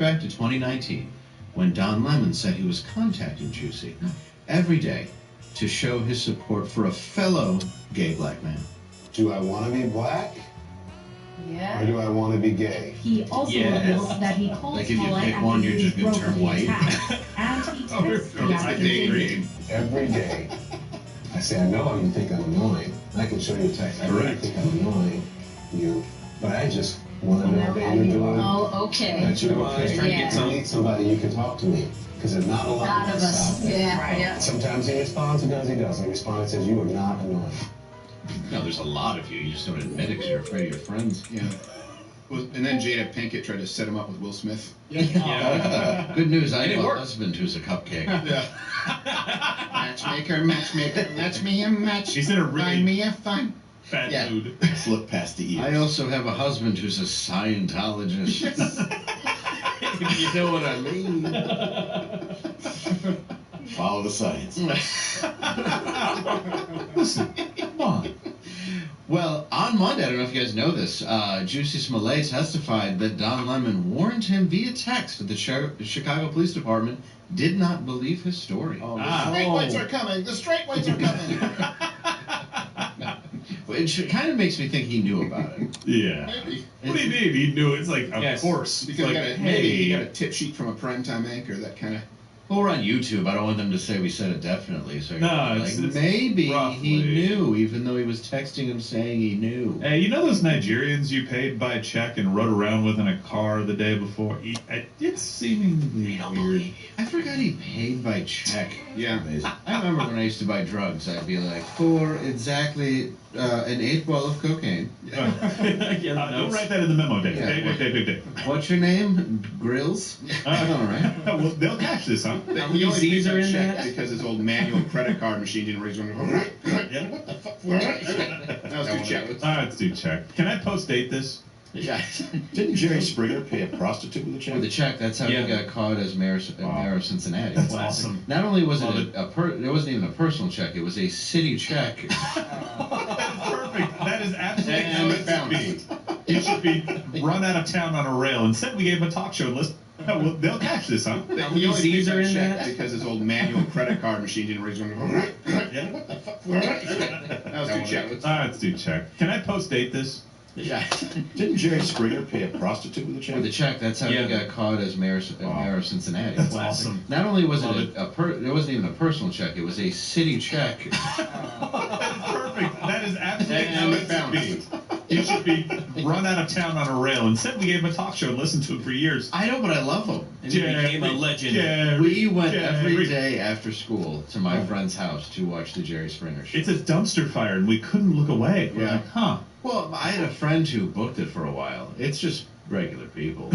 Back to 2019, when Don Lemon said he was contacting Juicy every day to show his support for a fellow gay black man. Do I want to be black? Yeah. Or do I want to be gay? He also reveals that he calls Like if you Smollett pick one, you're just gonna turn brutally white. attacked, and he tests the It's a accusation. daydream. Every day. I say, I know how you think I'm annoying. I can show you a text. I really Correct. think I'm annoying, you. But I just want to know that you're doing Oh, okay. that you're okay. trying to get I need somebody you can talk to me. Because there's not a lot Lot of of us us. out there. Yeah, yeah. Sometimes he responds, sometimes he doesn't. He responds and says, you are not annoying. No, there's a lot of you. You just don't admit it because you're afraid of your friends. Yeah. And then Jada Pinkett tried to set him up with Will Smith. Yeah. Good news. I And it have a worked. husband who's a cupcake. Yeah. Matchmaker, let's me a match. She's in a really- Find me a fun. Bad Yeah. mood. Look past the ears. I also have a husband who's a Scientologist. You know what I mean? Follow the science. Listen, come on. Well, on Monday, I don't know if you guys know this, Juicy Smollett testified that Don Lemon warned him via text that the Chicago Police Department did not believe his story. The straight whites are coming. The straight whites are coming. It kind of makes me think he knew about it. Yeah. Maybe. What do you mean? He knew. It's like, of Yes. course. Because Like, maybe he hey. got a tip sheet from a primetime anchor that kind of. Well, we're on YouTube. I don't want them to say we said it definitely. So No, it's maybe roughly. he knew, even though he was texting him saying he knew. Hey, you know those Nigerians you paid by check and rode around with in a car the day before? It's seemingly weird. I forgot he paid by check. Yeah. I remember when I used to buy drugs, I'd be like, for exactly an 8 ball of cocaine. Don't write that in the memo, Dave. Yeah. Dave. What's your name? Grills? All right. Well, they'll catch this, huh? He many only Z's paid are by in check that? because his old manual credit card machine didn't raise one. Yeah. What the fuck? That was two checks. All right, let's do check. Can I post date this? Yeah. Didn't Jerry Springer pay a prostitute with a check? With the check, that's how Yeah. he got caught as mayor of Cincinnati. That's awesome. Not only was Love it it wasn't even a personal check, it was a city check. Perfect. That is absolutely And how it it should bounced. be. He should be run out of town on a rail. Instead, we gave him a talk show. Well, they'll catch this, huh? He many only Z's paid are by in check that? because his old manual credit card machine didn't raise one. Yeah. What the fuck? That was two checks. All right, let's do check. Can I post date this? Yeah. Didn't Jerry Springer pay a prostitute with a check? With the check, that's how Yeah. he got caught as mayor of Cincinnati. That's awesome. Not only was Love it it wasn't even a personal check, it was a city check. Perfect. That is absolutely And how it it should bounced. be. He should be run out of town on a rail. Instead, we gave him a talk show and listened to him for years. I know, but I love him. And he became a legend. Jerry, We went Jerry. every day after school to my friend's house to watch the Jerry Springer show. It's a dumpster fire, and we couldn't look away. We're Yeah. like, huh. Well, I had a friend who booked it for a while. It's just regular people.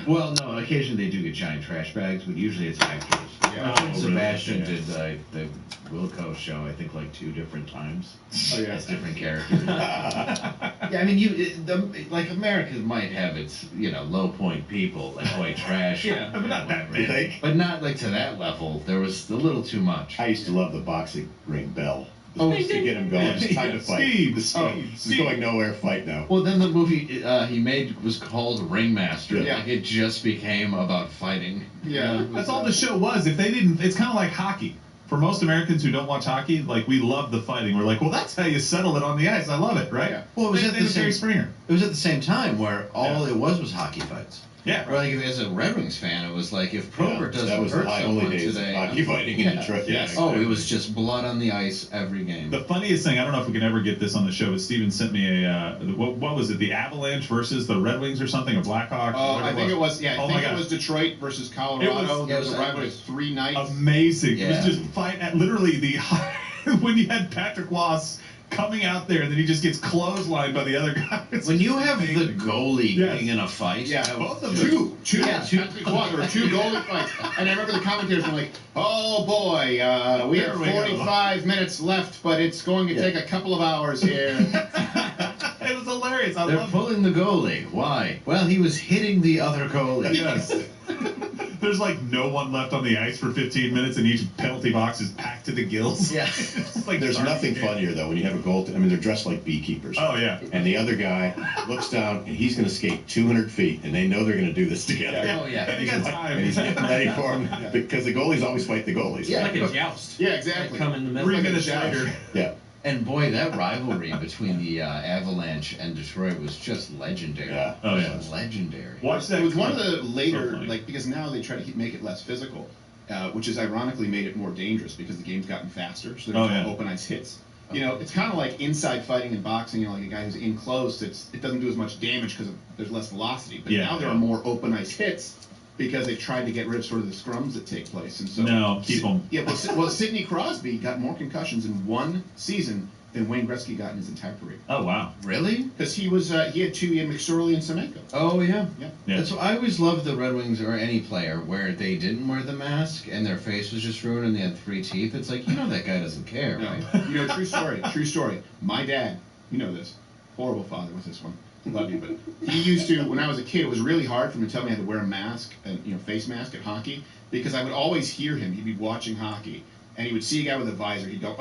Well, no, occasionally they do get giant trash bags, but usually it's actors. Yeah. My friend Sebastian really? did the Wilco show, I think, like 2 different times. Oh, yeah. As different characters. Yeah, I mean, like America might have its, low point people, like white trash. Yeah, but not that You bad. think? But not like to that level. There was a little too much. I used to love the boxing ring bell. Oh, Just to get him going. It's time to fight. Steve, This Steve, is Steve. going nowhere. Fight now. Well, then the movie he made was called Ringmaster. Yeah. Like it just became about fighting. Yeah. That's all the show was. If they didn't, it's kind of like hockey. For most Americans who don't watch hockey, like we love the fighting. We're like, well, that's how you settle it on the ice. I love it, right? Yeah. Well, it was Same at thing the with Jerry same. Springer. It was at the same time where all it was hockey fights. Yeah. Or like if as a Red Wings fan, it was like if Probert doesn't that was hurt the high someone only days today. of hockey fighting in Detroit. Yes. Oh, it was just blood on the ice every game. The funniest thing, I don't know if we can ever get this on the show, but Steven sent me what was it, the Avalanche versus the Red Wings or something, or Blackhawks? Oh, whatever I think it was. Yeah, Oh I my think it God. was Detroit versus Colorado. There was a rivalry of 3 nights. Amazing. It Yeah. was just fight at literally the when you had Patrick Ross coming out there and then he just gets clotheslined by the other guy. It's when you have the amazing. goalie Yes. getting in a fight, Yeah, both of them. Two. Yeah, two. Patrick Waugh, there were 2 goalie fights. And I remember the commentators were like, oh boy, we There have we go. 45 minutes left, but it's going to take a couple of hours here. It was hilarious. I they're love it. pulling the goalie. Why? Well, he was hitting the other goalie. Yes. There's like no one left on the ice for 15 minutes, and each penalty box is packed to the gills. Yeah. It's like There's starting nothing a game. funnier though when you have a goal. I mean, they're dressed like beekeepers. Oh yeah. And the other guy looks down, and he's going to skate 200 feet, and they know they're going to do this together. Oh, yeah. And he got time. And he's getting ready for him because the goalies always fight the goalies. Yeah. right? Like a joust. Yeah, exactly. Come in the middle. 3 like a minutes joust. later. Yeah. And boy, that rivalry between the Avalanche and Detroit was just legendary. Yeah. Oh, yeah. Legendary. Watch that. It was one of clip. the later, So funny. like, because now they try to make it less physical, which has ironically made it more dangerous because the game's gotten faster, so there's Oh, yeah. more open ice hits. You know, it's kind of like inside fighting in boxing. You know, like a guy who's in close, it doesn't do as much damage because there's less velocity. But Yeah, now there yeah. are more open ice hits because they tried to get rid of sort of the scrums that take place. And so No, keep 'em. Yeah, well, Sidney Crosby got more concussions in one season than Wayne Gretzky got in his entire career Oh wow. Really? because he had McSorley and Semenko. Oh, yeah. Yeah. Yeah. That's what I always loved the Red Wings or any player where they didn't wear the mask and their face was just ruined and they had 3 teeth. It's like, that guy doesn't care, No. right? You know, true story. My dad, you know this, horrible father with this one. Love you, but he used to, when I was a kid, it was really hard for him to tell me I had to wear a mask, face mask at hockey, because I would always hear him. He'd be watching hockey, and he would see a guy with a visor. He'd go,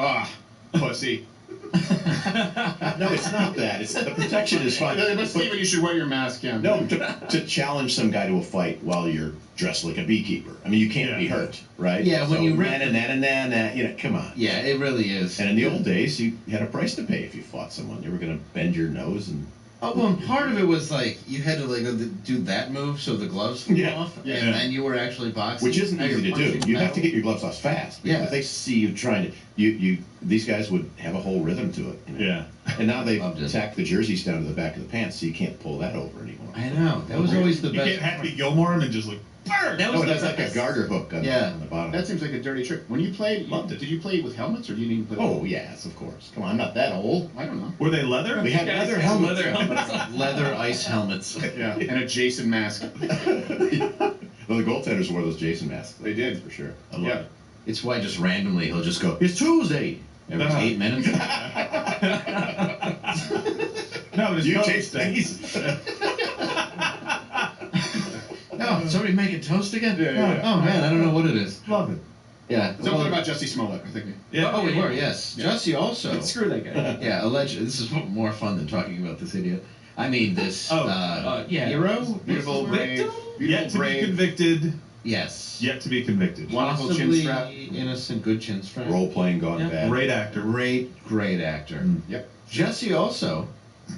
pussy. No, it's not that. It's the protection is fine. But Steven, you should wear your mask, yeah. No, to challenge some guy to a fight while you're dressed like a beekeeper. I mean, you can't be hurt, right? Yeah, when you rip- come on. Yeah, it really is. And in the old days, you had a price to pay if you fought someone. You were going to bend your nose and. Oh, well, and part of it was like you had to do that move so the gloves flew Yeah. off, Yeah. and then you were actually boxing. Which isn't Now easy you're to do. punching You have to metal. get your gloves off fast. Because Yeah. if they see you trying to, these guys would have a whole rhythm to it. you know? Yeah. And now they've Loved it. tacked the jerseys down to the back of the pants, so you can't pull that over anymore. I know. That was always the You best. can't Happy Gilmore him and just like. Burn! That No, was it the has like a best. garter hook on, Yeah. on the bottom. That seems like a dirty trick. When you played, Loved it. did you play with helmets, or did you even play Oh, yes, of course. Come on, I'm not that old. I don't know. Were they leather? We had Guys leather had helmets. leather helmets on. Leather ice helmets. Yeah, and a Jason mask. Well, the goaltenders wore those Jason masks. They did. For sure. I love Yeah. it. It's why just randomly he'll just go, "It's Tuesday." Every 8 minutes. No, but it's You toast. taste things. Oh, somebody making toast again? Yeah. Oh, man, I don't know what it is. Love it. Yeah. Something well- about Jesse Smollett, I think. Yeah. Oh, we were, yes. Jesse also. Screw that guy. Yeah, alleged. This is more fun than talking about this idiot. I mean, this yeah. hero. Beautiful, brave, Yet beautiful, to be brave. convicted. Yes. Yet to be convicted. Wonderful chin Possibly strap. innocent, good chin strap. Role playing gone Yeah. bad. Great actor. Great actor. Yep. Jesse also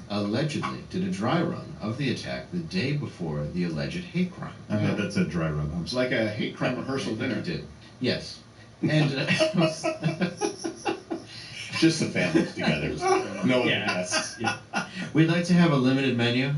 allegedly did a dry run of the attack the day before the alleged hate crime. I bet that's a dry run. I'm It's sorry. like a hate crime rehearsal He dinner. did. Yes. And Just the families together. No one Yeah. guests. Yeah. we'd like to have a limited menu.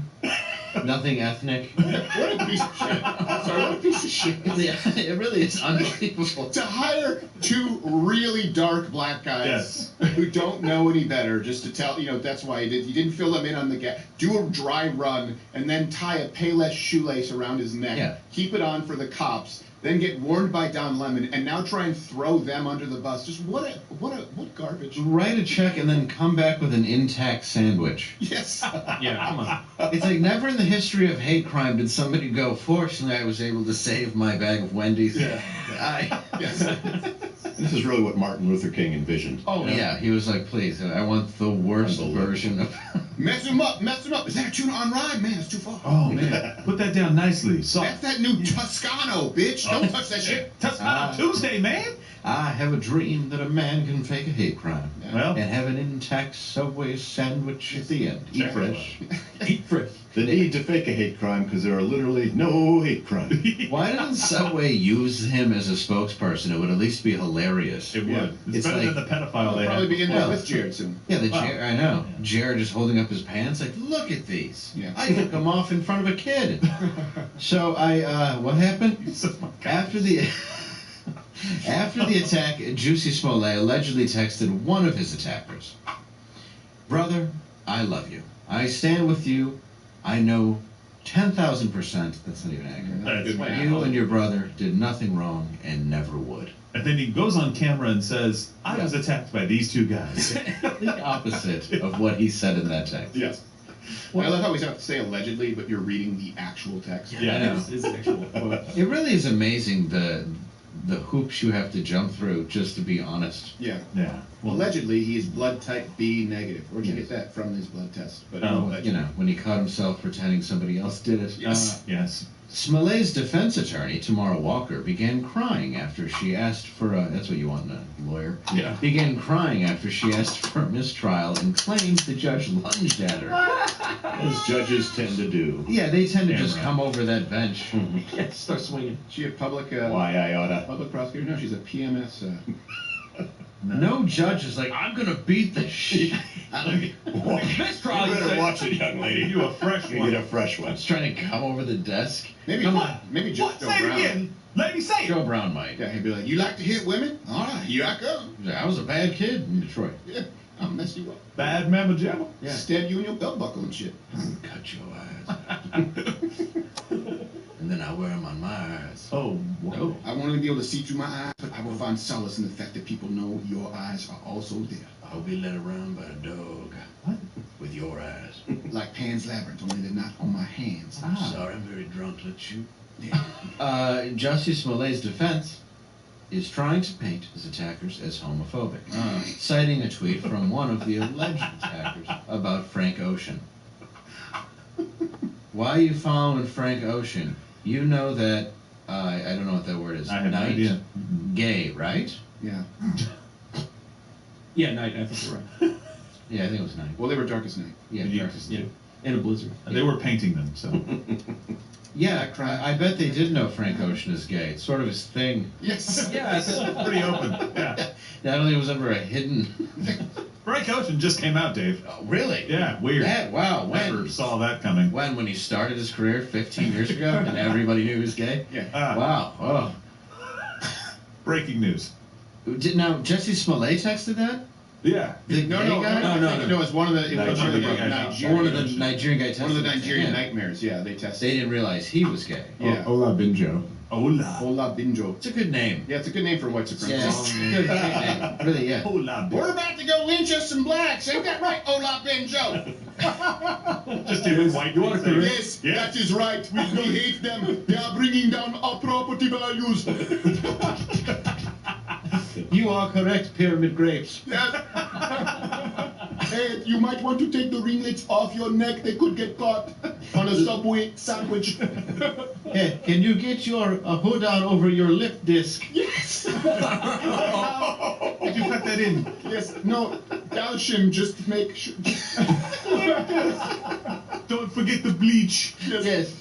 Nothing ethnic. What a piece of shit. Sorry, what a piece of shit. Yeah, it really is unbelievable. To hire 2 really dark black guys who don't know any better, just to tell, that's why he didn't fill them in on the gap. Do a dry run and then tie a Payless shoelace around his neck. Yeah. Keep it on for the cops. Then get warned by Don Lemon and now try and throw them under the bus. Just what garbage. Write a check and then come back with an intact sandwich. Yes. Yeah, come on. It's like never in the history of hate crime did somebody go, fortunately I was able to save my bag of Wendy's. Yeah. Yes. This is really what Martin Luther King envisioned. Oh, yeah. He was like, please, I want the worst Unbelievable. version of... Mess him up. Is that a tune on rhyme? Man, it's too far. Oh man, put that down nicely. That's Soft. that new Toscano, bitch. Don't touch that shit. Toscano Tuesday, man. I have a dream that a man can fake a hate crime Well, and have an intact Subway sandwich at the end. Eat fresh. Eat fresh. The need to fake a hate crime because there are literally no hate crime. Why doesn't Subway use him as a spokesperson? It would at least be hilarious. it would. It's, It's better like- than the pedophile I'll they probably had be in there Well, with Jared soon. Yeah, Wow. I know. Jared just holding up his pants like, look at these. Yeah. I took them off in front of a kid. So what happened? After the after the attack, Juicy Smollett allegedly texted one of his attackers, "Brother, I love you. I stand with you. I know 10,000% that's not even accurate. That's Good man. You and your brother did nothing wrong and never would." And then he goes on camera and says, I was attacked by these 2 guys. The opposite of what he said in that text. Yes. I love how we have to say allegedly, but you're reading the actual text. Yeah. It's actual. It really is amazing the hoops you have to jump through just to be honest. Yeah. Yeah. Well, allegedly, he is blood type B negative. Where'd you Yes. get that from his blood test? But Oh, allegedly. You know, when he caught himself pretending somebody else did it. Yes. Yes. Smolley's defense attorney, Tamara Walker, began crying after she asked for a... That's what you want in a lawyer. Yeah. Began crying after she asked for a mistrial and claimed the judge lunged at her. As judges tend to do. Yeah, they tend to Yeah, just right. come over that bench. Yeah, start swinging. She a public Why I oughta. public prosecutor? No, she's a PMS. No judge is like, I'm going to beat the shit out of you. Mistrial. You you better say. watch it, young lady. You a fresh You one. get a fresh one. He's trying to come over the desk. Maybe Come on. maybe just What? Joe Say it Brown. again. Lady, say it. Joe Brown might. Yeah, he'd be like, "You like to hit women? All right, here I come. He's like, I was a bad kid in Detroit. Yeah, I'll mess you up. Bad mamma jamma. Yeah. Stab you in your belt buckle and shit." Cut your eyes. And then I wear them on my eyes. Oh, what? No. I want to be able to see through my eyes, but I will find solace in the fact that people know your eyes are also there. I'll be led around by a dog. What? With your eyes. Like Pan's Labyrinth, only they're not on my hands. I'm Ah. sorry, I'm very drunk. Let's shoot. Justice Smollay's defense is trying to paint his attackers as homophobic, citing a tweet from one of the alleged attackers about Frank Ocean. Why are you following Frank Ocean? You know that, I don't know what that word is. I have no Night idea. Gay, right? Yeah. Yeah, night. I think you're right. Yeah, I think it was night. Well, they were Darkest Night. Yeah, Yeah. Darkest Yeah, Night. in a blizzard. They were painting them, so. Yeah, I bet they did know Frank Ocean is gay. It's sort of his thing. Yes. Yeah, it's Pretty open. Yeah. Not only was ever a hidden. Frank Ocean just came out, Dave. Oh, really? Yeah, weird. That, wow. Never When? saw that coming. When he started his career 15 years ago and everybody knew he was gay? Yeah. Ah, Wow. Oh. breaking news. Now Jesse Smollett texted that? Yeah. The No, gay no, guy? No, it's one of the. It was one of the Nigerian guy. Nigerian. One of the Nigerian guy texted One of the it to Nigerian him. nightmares. Yeah, they tested. They didn't realize he was gay. Yeah. Ola Binjo. Hola. Hola Binjo. It's a good name. Yeah, it's a good name for white Yeah, supremacists. good name. Really, yeah. Hola. We're about to go lynch us some blacks. Ain't that right, Hola Binjo? Just even white. You want to Yes, that is right. We hate them. They are bringing down our property values. You are correct, Pyramid Grapes. Yes. Hey, you might want to take the ringlets off your neck. They could get caught on a Subway sandwich. Hey, can you get your hood on over your lip disc? Yes. Did you cut that in? Yes. No, calcium. Just to make sure. Don't forget the bleach. Yes.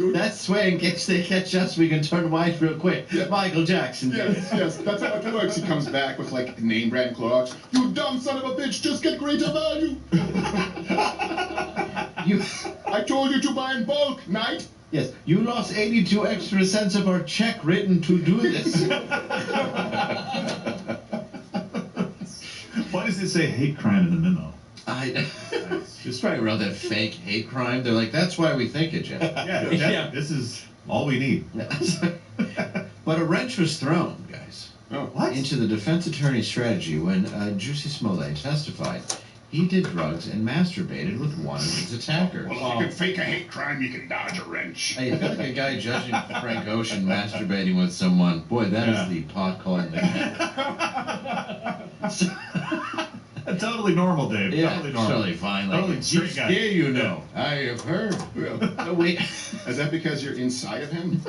That's why, in case they catch us, we can turn white real quick. Yeah. Michael Jackson. did Yes, it. yes, that's how it works. He comes back with like name brand Clorox. You dumb son of a bitch, just get greater value. You, I told you to buy in bulk, Knight. yes, you lost 82 extra cents of our check written to do this. Why does it say hate crime in the memo? I just probably wrote that fake hate crime. They're like, that's why we think it, Jeff. Yeah, Yeah. This is all we need. But a wrench was thrown, guys, Oh, What? into the defense attorney's strategy when Juicy Smollett testified he did drugs and masturbated with one of his attackers. Well, if you can fake a hate crime, you can dodge a wrench. Hey, I feel like a guy judging Frank Ocean masturbating with someone. Boy, that is Yeah. the pot calling the Totally normal, Dave. Yeah, Totally normal. totally fine. Like, Totally you straight guy. scare you know. I have heard. Wait, Is that because you're inside of him?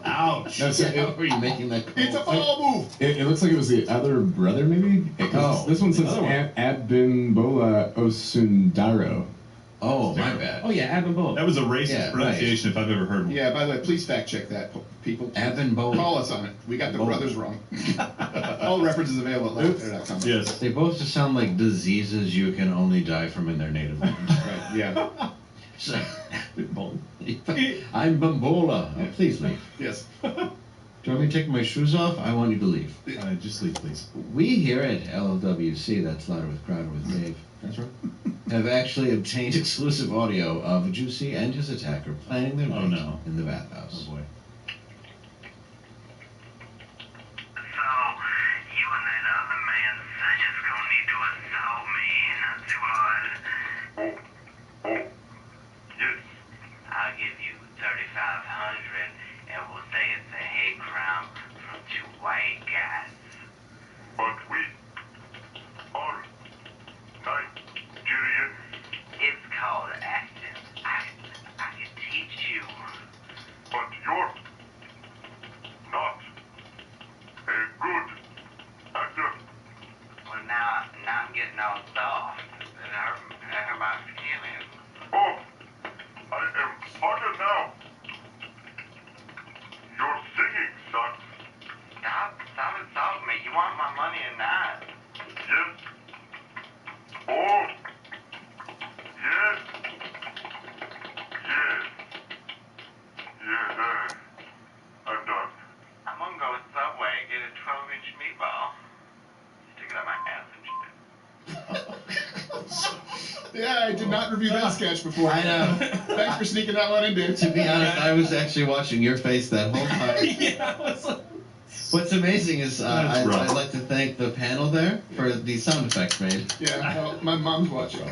Ouch. No, so how are you making that call? It's a foul move. it looks like it was the other brother, maybe? 'Cause Oh, this one says the other one. Abimbola Osundaro. Oh, my bad. Oh yeah, Abin Bowl. That was a racist Yeah, pronunciation if I've ever heard one. Yeah, by the way, please fact check that, people. Abimbola. Call us on it. We got the Bola. brothers wrong. All references available at lifefair.com. Yes. They both just sound like diseases you can only die from in their native land. Right, yeah. So, Bowl. I'm Bambola. Oh, please leave. Yes. Do you want me to take my shoes off? I want you to leave. Just leave, please. We here at LWC, that's Louder with Crowder with Dave, That's right. have actually obtained exclusive audio of Juicy and his attacker planning their Oh, date no. in the bathhouse. Oh boy. So, you and that other man said just gonna need to assault me, not too hard. I did not review that sketch before. I know. Thanks for sneaking that one in, dude. To be honest, I was actually watching your face that whole time. Yeah, I was like, What's amazing is That's I'd rough. like to thank the panel there for the sound effects made. Yeah, well, my mom's watching.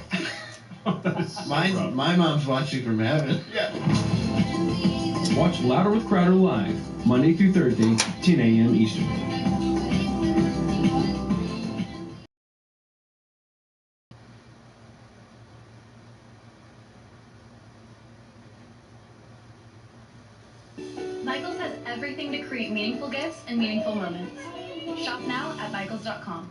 My mom's watching from heaven. Yeah. watch Louder with Crowder live, Monday through Thursday, 10 a.m. Eastern. Michaels has everything to create meaningful gifts and meaningful moments. Shop now at michaels.com.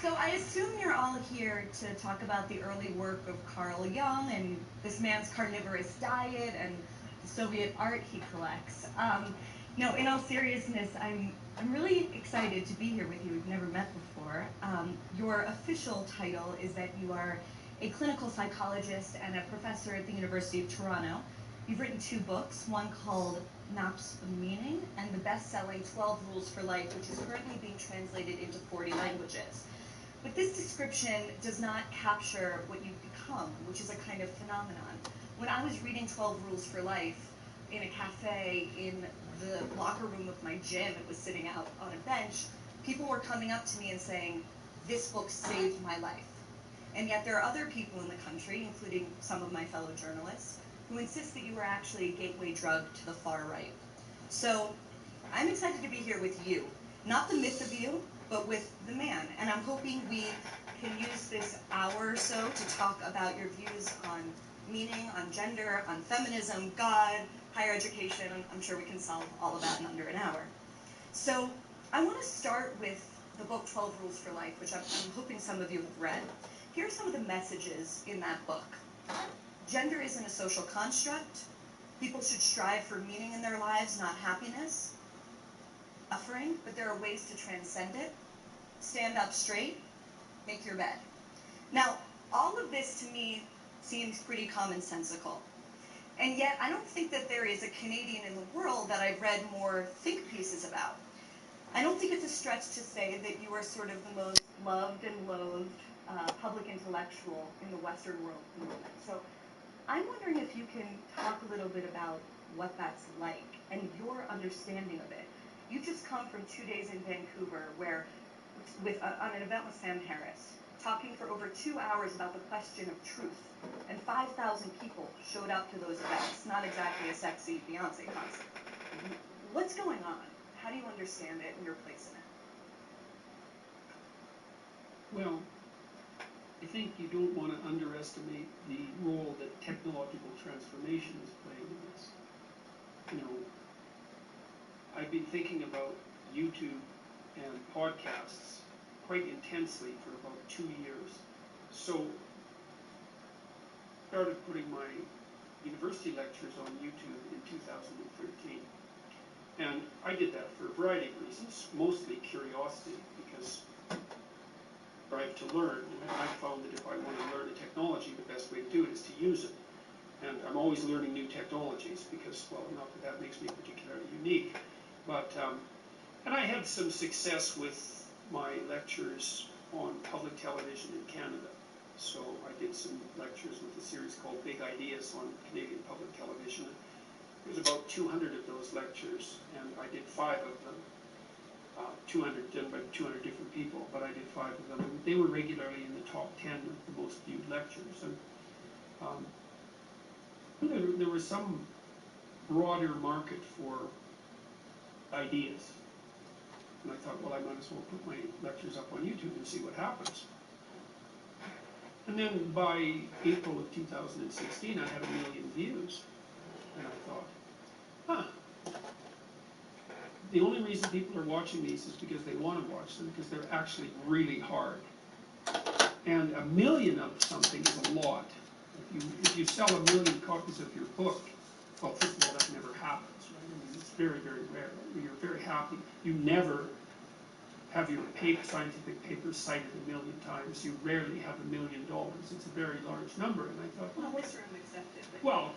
So I assume you're all here to talk about the early work of Carl Jung and this man's carnivorous diet and the Soviet art he collects. No, in all seriousness, I'm really excited to be here with you. We've never met before. Your official title is that you are a clinical psychologist and a professor at the University of Toronto. You've written 2 books, one called Maps of Meaning and the best-selling 12 Rules for Life, which is currently being translated into 40 languages. But this description does not capture what you've become, which is a kind of phenomenon. When I was reading 12 Rules for Life in a cafe in the locker room of my gym, it was sitting out on a bench, people were coming up to me and saying, "This book saved my life." And yet there are other people in the country, including some of my fellow journalists, who insist that you are actually a gateway drug to the far right. So I'm excited to be here with you. Not the myth of you, but with the man. And I'm hoping we can use this hour or so to talk about your views on meaning, on gender, on feminism, God, higher education. I'm sure we can solve all of that in under an hour. So I want to start with the book 12 Rules for Life, which I'm hoping some of you have read. Here are some of the messages in that book. Gender isn't a social construct. People should strive for meaning in their lives, not happiness. Suffering, but there are ways to transcend it. Stand up straight, make your bed. Now, all of this to me seems pretty commonsensical. And yet, I don't think that there is a Canadian in the world that I've read more think pieces about. I don't think it's a stretch to say that you are sort of the most loved and loathed public intellectual in the Western world at the moment. So I'm wondering if you can talk a little bit about what that's like and your understanding of it. You've just come from 2 days in Vancouver where, on an event with Sam Harris, talking for over 2 hours about the question of truth, and 5,000 people showed up to those events. Not exactly a sexy Beyonce concert. What's going on? How do you understand it and your place in it? Well, I think you don't want to underestimate the role that technological transformation is playing in this. You know, I've been thinking about YouTube and podcasts quite intensely for about 2 years. So I started putting my university lectures on YouTube in 2013. And I did that for a variety of reasons, mostly curiosity, because I have to learn. And I found that if I want to learn a technology, the best way to do it is to use it. And I'm always learning new technologies because, well, not that that makes me particularly unique, but, and I had some success with my lectures on public television in Canada. So I did some lectures with a series called Big Ideas on Canadian public television. There's about 200 of those lectures, and I did 5 of them. 200 done by 200 different people, but I did 5 of them. And they were regularly in the top 10 of the most viewed lectures. And there was some broader market for ideas. And I thought, well, I might as well put my lectures up on YouTube and see what happens. And then by April of 2016, I had 1 million views. And I thought, huh. The only reason people are watching these is because they want to watch them, because they're actually really hard. And 1 million of something is a lot. If you sell 1 million copies of your book, well, first of all, that never happens, right? I mean, it's very, very rare. You're very happy. You never have your scientific paper cited 1 million times. You rarely have $1 million. It's a very large number. And I thought, Well, this room accepted. well,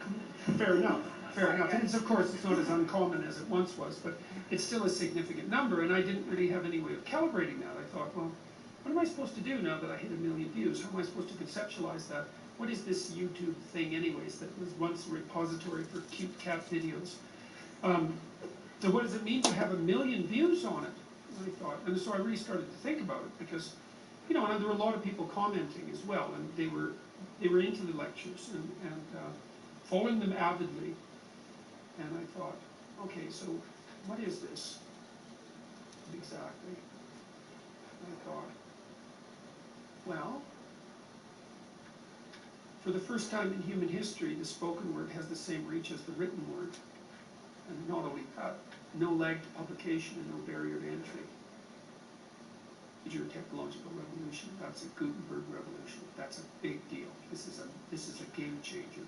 fair enough. fair enough. And of course, it's not as uncommon as it once was, but it's still a significant number, and I didn't really have any way of calibrating that. I thought, well, what am I supposed to do now that I hit 1 million views? How am I supposed to conceptualize that? What is this YouTube thing anyways that was once a repository for cute cat videos? So what does it mean to have 1 million views on it? I thought, and so I really started to think about it because, you know, and there were a lot of people commenting as well, and they were into the lectures and following them avidly. And I thought, okay, so what is this exactly? And I thought, well, for the first time in human history, the spoken word has the same reach as the written word. And not only that, no lag to publication and no barrier to entry. Digital technological revolution, that's a Gutenberg revolution. That's a big deal. This is a game changer.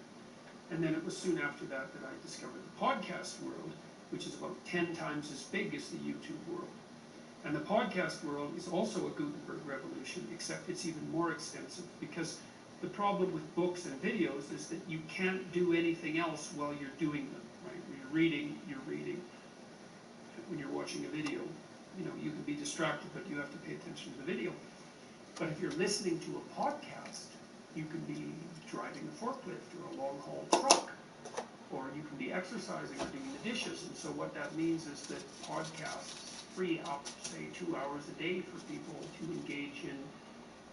And then it was soon after that that I discovered the podcast world, which is about 10 times as big as the YouTube world. And the podcast world is also a Gutenberg revolution, except it's even more extensive, because the problem with books and videos is that you can't do anything else while you're doing them, right? When you're reading, you're reading. When you're watching a video, you know, you can be distracted, but you have to pay attention to the video. But if you're listening to a podcast, you can be driving a forklift or a long-haul truck, or you can be exercising or doing the dishes. And so what that means is that podcasts free up, say, 2 hours a day for people to engage in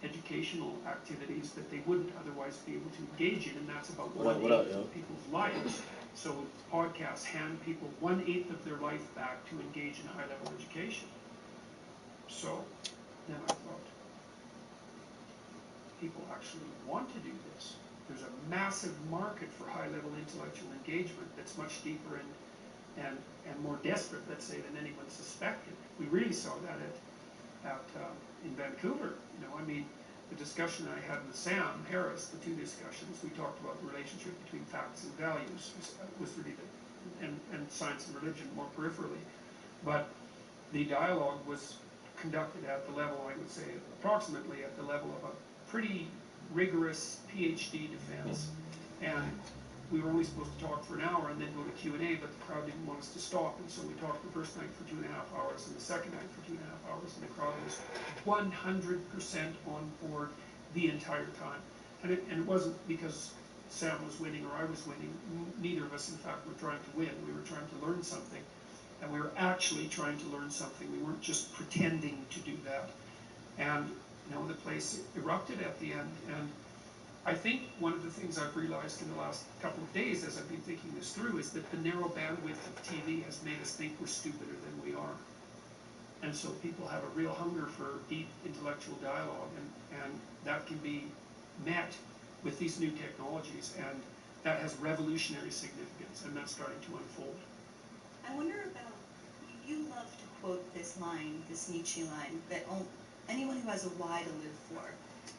educational activities that they wouldn't otherwise be able to engage in, and that's about 1/8 of people's lives. So podcasts hand people 1/8 of their life back to engage in high-level education. So then I thought, people actually want to do this. There's a massive market for high-level intellectual engagement that's much deeper and more desperate, let's say, than anyone suspected. We really saw that in Vancouver. You know, I mean, the discussion I had with Sam Harris, the 2 discussions, we talked about the relationship between facts and values, was really and science and religion more peripherally. But the dialogue was conducted at the level, I would say, approximately at the level of a pretty rigorous PhD defense. And we were only supposed to talk for an hour and then go to Q&A, but the crowd didn't want us to stop. And so we talked the first night for 2.5 hours and the second night for 2.5 hours, and the crowd was 100% on board the entire time. And it wasn't because Sam was winning or I was winning. Neither of us, in fact, were trying to win. We were trying to learn something. And we were actually trying to learn something. We weren't just pretending to do that. And, you know, the place erupted at the end. And I think one of the things I've realized in the last couple of days as I've been thinking this through is that the narrow bandwidth of TV has made us think we're stupider than we are. And so people have a real hunger for deep intellectual dialogue, and that can be met with these new technologies, and that has revolutionary significance, and that's starting to unfold. I wonder about, you love to quote this line, this Nietzsche line, that anyone who has a why to live for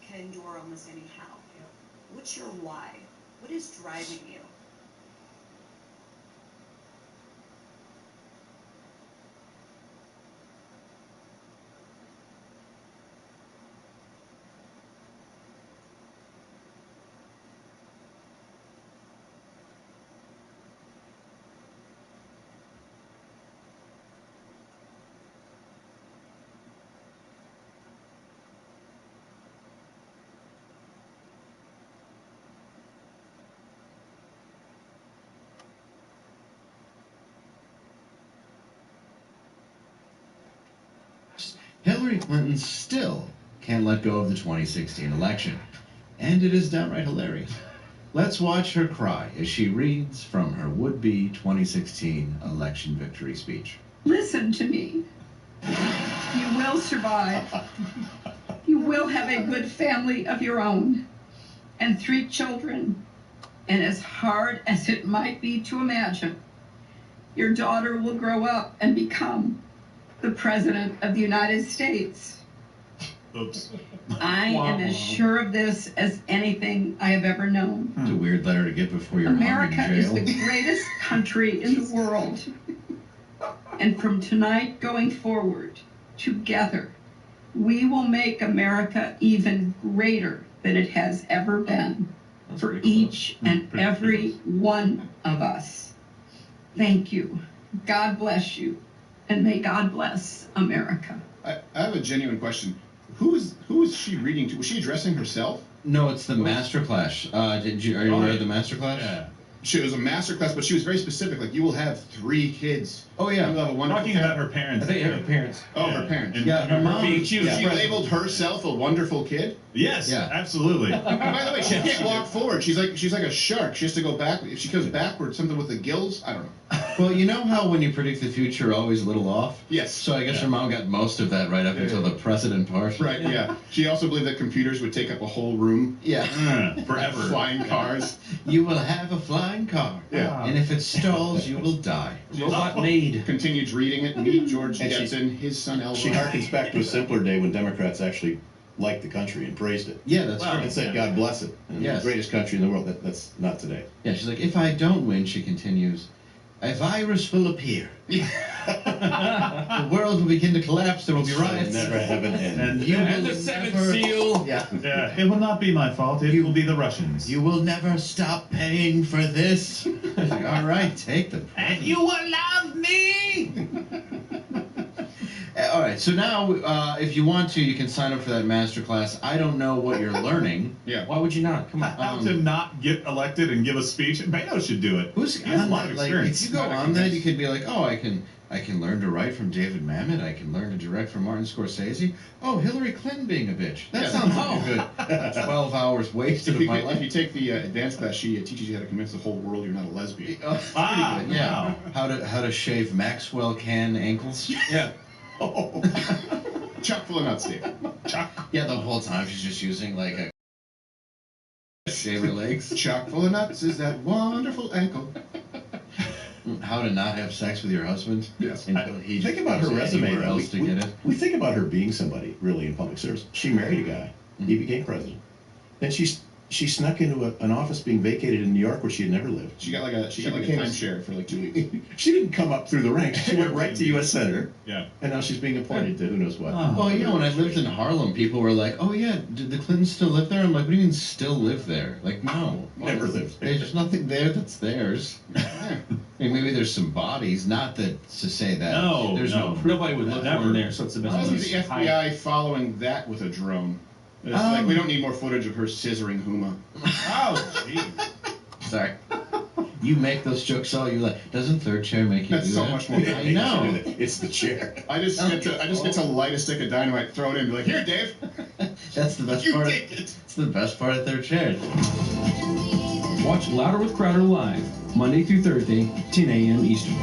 can endure almost any how. What's your why? What is driving you? Hillary Clinton still can't let go of the 2016 election, and it is downright hilarious. Let's watch her cry as she reads from her would-be 2016 election victory speech. Listen to me. You will survive. You will have a good family of your own and 3 children. And as hard as it might be to imagine, your daughter will grow up and become the President of the United States. Oops. I am as sure of this as anything I have ever known. It's a weird letter to get before you're America hung in is jail. the greatest country in the world. And from tonight going forward, together, we will make America even greater than it has ever been for each and every one of us. Thank you. God bless you. And may God bless America. I have a genuine question. Who is she reading to? Was she addressing herself? No, it's the masterclass. Are you aware of the masterclass? Yeah. It was a masterclass, but she was very specific. Like, you will have 3 kids. Oh, yeah. You will have a wonderful Talking family. about her parents. I think her parents. Oh, her parents. And Yeah, her mom. Being accused. She labeled herself a wonderful kid. Yes, Yeah. absolutely. And by the way, she can't walk forward. She's like a shark. She has to go back. If she goes backward, something with the gills. I don't know. Well, you know how when you predict the future, you're always a little off? Yes. So I guess her mom got most of that right up until the president part. Right. Yeah. She also believed that computers would take up a whole room. Yeah. Forever. Flying cars. You will have a flying car. Yeah. And if it stalls, you will die. Robot made. Continues reading it. Meet George And she- Jetson, his son Elroy. She harkens back to a simpler day when Democrats actually liked the country and praised it. Yeah, that's And true. said, God bless it. And Yes. The greatest country in the world. That's not today. Yeah, she's like, if I don't win, she continues, a virus will appear. The world will begin to collapse. There will be riots. Never have an end. And You And will the seventh never- seal. Yeah. yeah, it will not be my fault. It will be the Russians. You will never stop paying for this. Like, all right, take the. And you will love me. All right, so now if you want to, you can sign up for that masterclass. I don't know what you're learning. Yeah. Why would you not? Come on. How to not get elected and give a speech. Beto should do it. Who's He has a on lot that? of Like, experience. if you go on that, you could be like, oh, I can learn to write from David Mamet. I can learn to direct from Martin Scorsese. Oh, Hillary Clinton being a bitch. That Yeah. sounds like a good 12 hours wasted If of you, my if life. you take the advanced class, she teaches you how to convince the whole world you're not a lesbian. Oh, that's pretty good. Yeah. wow. How to shave Maxwell can ankles. Yeah. Oh. Chock full of nuts, Dave. Yeah, the whole time she's just using like a shave her legs. Chock full of nuts is that wonderful ankle. How to not have sex with your husband. Yes. Until he Think just about her goes resume. anywhere though. else to get it. We think about her being somebody really in public service. She married a guy. He became president. Then she snuck into an office being vacated in New York where she had never lived. She got like a became a- timeshare for like 2 weeks. She didn't come up through the ranks. She went right to U.S. Senator, Yeah. and now she's being appointed to who knows what. Well, you know, when I lived in Harlem, people were like, "Oh yeah, did the Clintons still live there?" I'm like, "What do you mean still live there?" Like, no, Never lived there. There's nothing there that's theirs. I mean, maybe there's some bodies. Not that to say that. No, there's no. no. proof Nobody would of look that. for him there, so it's the best Why wasn't place the to hide. FBI following that with a drone? It's like, we don't need more footage of her scissoring Huma. Oh, geez. Sorry. You make those jokes all you like. Doesn't third chair make you That's do so that? much more. I know. It's the chair. I just get to light a stick of dynamite, throw it in, and be like, "Here, Dave, That's the best you part. take it." It's the best part of third chair. Watch Louder with Crowder live, Monday through Thursday, 10 a.m. Eastern.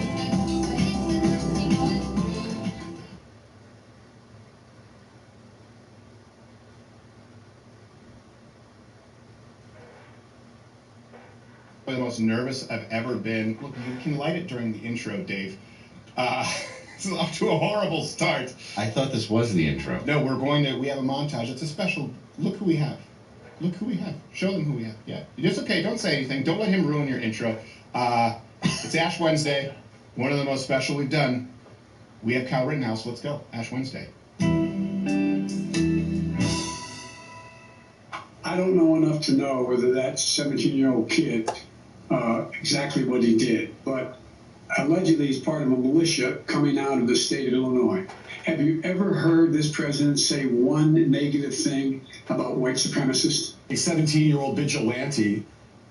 The most nervous I've ever been. Look, you can light it during the intro, Dave. This is off to a horrible start. I thought this was the intro. No, we have a montage. It's a special. Look who we have. Look who we have. Show them who we have. Yeah. It's okay. Don't say anything. Don't let him ruin your intro. It's Ash Wednesday. One of the most special we've done. We have Kyle Rittenhouse. Let's go. Ash Wednesday. I don't know enough to know whether that 17-year-old kid exactly what he did, but allegedly he's part of a militia coming out of the state of Illinois. Have you ever heard this president say one negative thing about white supremacists? A 17-year-old vigilante,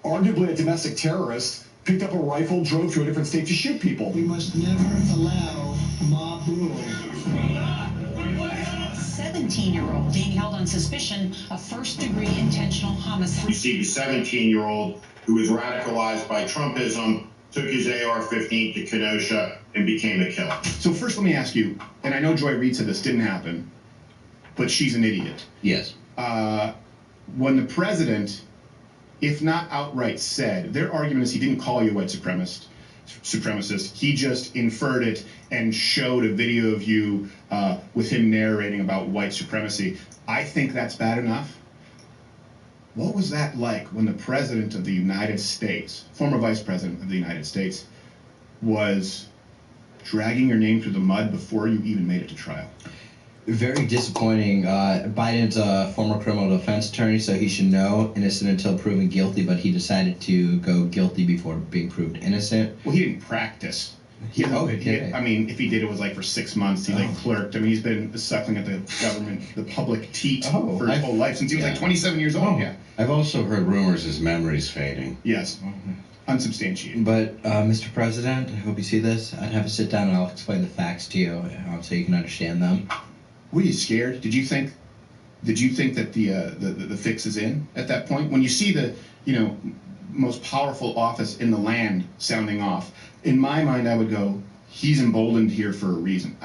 arguably a domestic terrorist, picked up a rifle, drove to a different state to shoot people. We must never allow mob rule. 17-year-old being held on suspicion of first-degree intentional homicide. You see the 17-year-old who was radicalized by Trumpism, took his AR-15 to Kenosha, and became a killer. So first, let me ask you, and I know Joy Reid said this didn't happen, but she's an idiot. Yes. When the president, if not outright said, their argument is he didn't call you a white supremacist. He just inferred it and showed a video of you with him narrating about white supremacy. I think that's bad enough. What was that like when the president of the United States, former vice president of the United States, was dragging your name through the mud before you even made it to trial? Very disappointing. Biden's a former criminal defense attorney, so he should know innocent until proven guilty, but he decided to go guilty before being proved innocent. Well, he didn't practice. I mean, if he did, it was like for 6 months. He like clerked. I mean, he's been suckling at the government, the public teat for his whole life since he was like 27 years old. Yeah. I've also heard rumors his memory's fading. Yes. Unsubstantiated. But, Mr. President, I hope you see this. I'd have a sit down and I'll explain the facts to you so you can understand them. Were you scared? Did you think that the fix is in at that point? When you see the most powerful office in the land sounding off, in my mind I would go, he's emboldened here for a reason.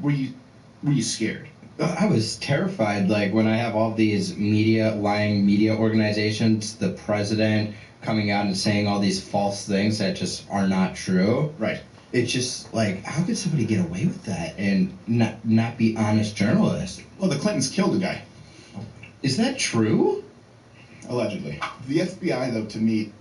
Were you scared? I was terrified. Like when I have all these lying media organizations, the president coming out and saying all these false things that just are not true. Right. It's just like, how could somebody get away with that and not be honest journalists? Well, the Clintons killed a guy. Is that true? Allegedly. The FBI, though, to me,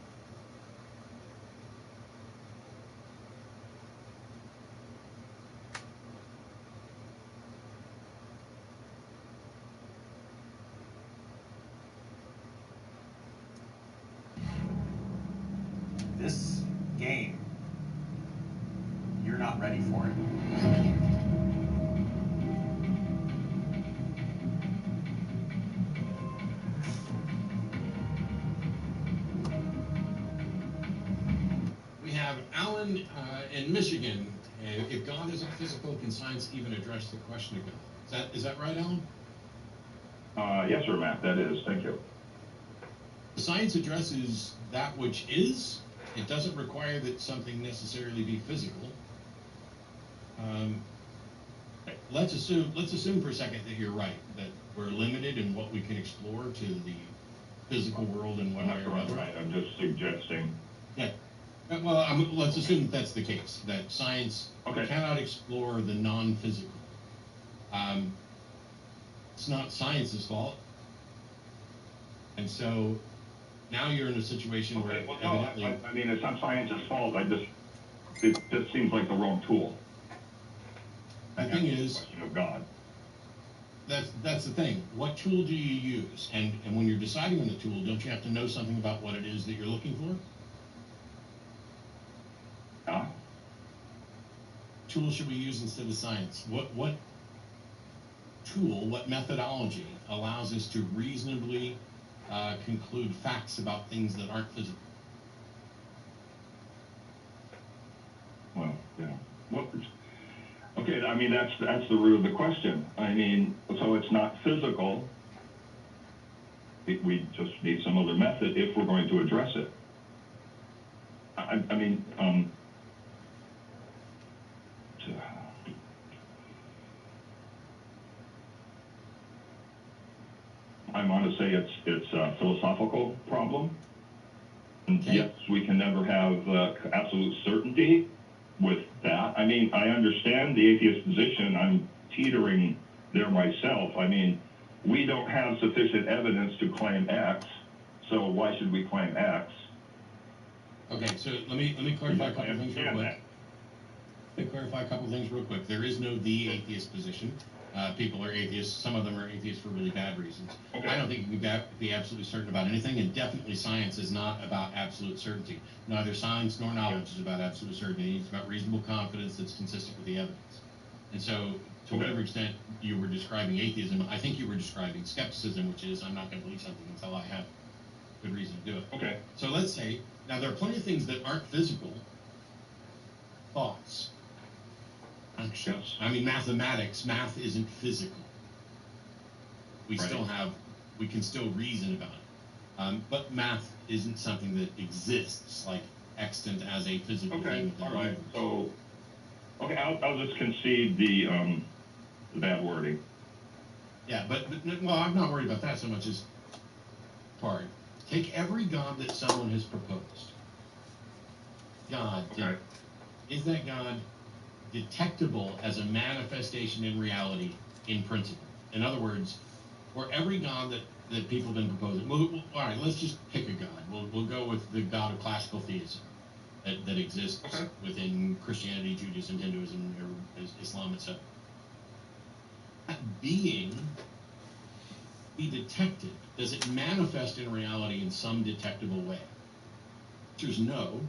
This game, you're not ready for it. We have Alan in Michigan. If God isn't physical, can science even address the question of God? Is that right, Alan? Yes, sir, Matt. That is. Thank you. Science addresses that which is. It doesn't require that something necessarily be physical. Let's assume for a second that you're right, that we're limited in what we can explore to the physical world in one way or another. Right. I'm just suggesting. Yeah. Well, let's assume that that's the case, that science cannot explore the non-physical. It's not science's fault. And so now you're in a situation where evidently... I mean, it's not science's fault. It just seems like the wrong tool. The thing is... Question of God. That's the thing. What tool do you use? And when you're deciding on the tool, don't you have to know something about what it is that you're looking for? Tool should we use instead of science? What tool, what methodology allows us to reasonably conclude facts about things that aren't physical? Well, yeah. Okay, I mean, that's the root of the question. I mean, so it's not physical. We just need some other method if we're going to address it. I mean, I want to say it's a philosophical problem. And yes, we can never have absolute certainty with that. I mean, I understand the atheist position. I'm teetering there myself. I mean, we don't have sufficient evidence to claim X, so why should we claim X? Okay, so let me clarify a couple things real quick. Let me clarify a couple things real quick. There is no the atheist position. People are atheists. Some of them are atheists for really bad reasons. Okay. I don't think you can be absolutely certain about anything, and definitely science is not about absolute certainty. Neither science nor knowledge is about absolute certainty. It's about reasonable confidence that's consistent with the evidence. And so, to whatever extent you were describing atheism, I think you were describing skepticism, which is I'm not going to believe something until I have good reason to do it. Okay. So let's say, now there are plenty of things that aren't physical. Thoughts. Actions. I mean, mathematics. Math isn't physical. We can still reason about it. But math isn't something that exists, like extant as a physical thing. All right. So, okay, I'll just concede the bad wording. Yeah, but well, I'm not worried about that so much as part. Take every God that someone has proposed. God, is that God detectable as a manifestation in reality in principle? In other words, for every God that people have been proposing, all right, let's just pick a God. We'll go with the God of classical theism that exists within Christianity, Judaism, Hinduism, or Islam, etc. being be detected? Does it manifest in reality in some detectable way? There's no.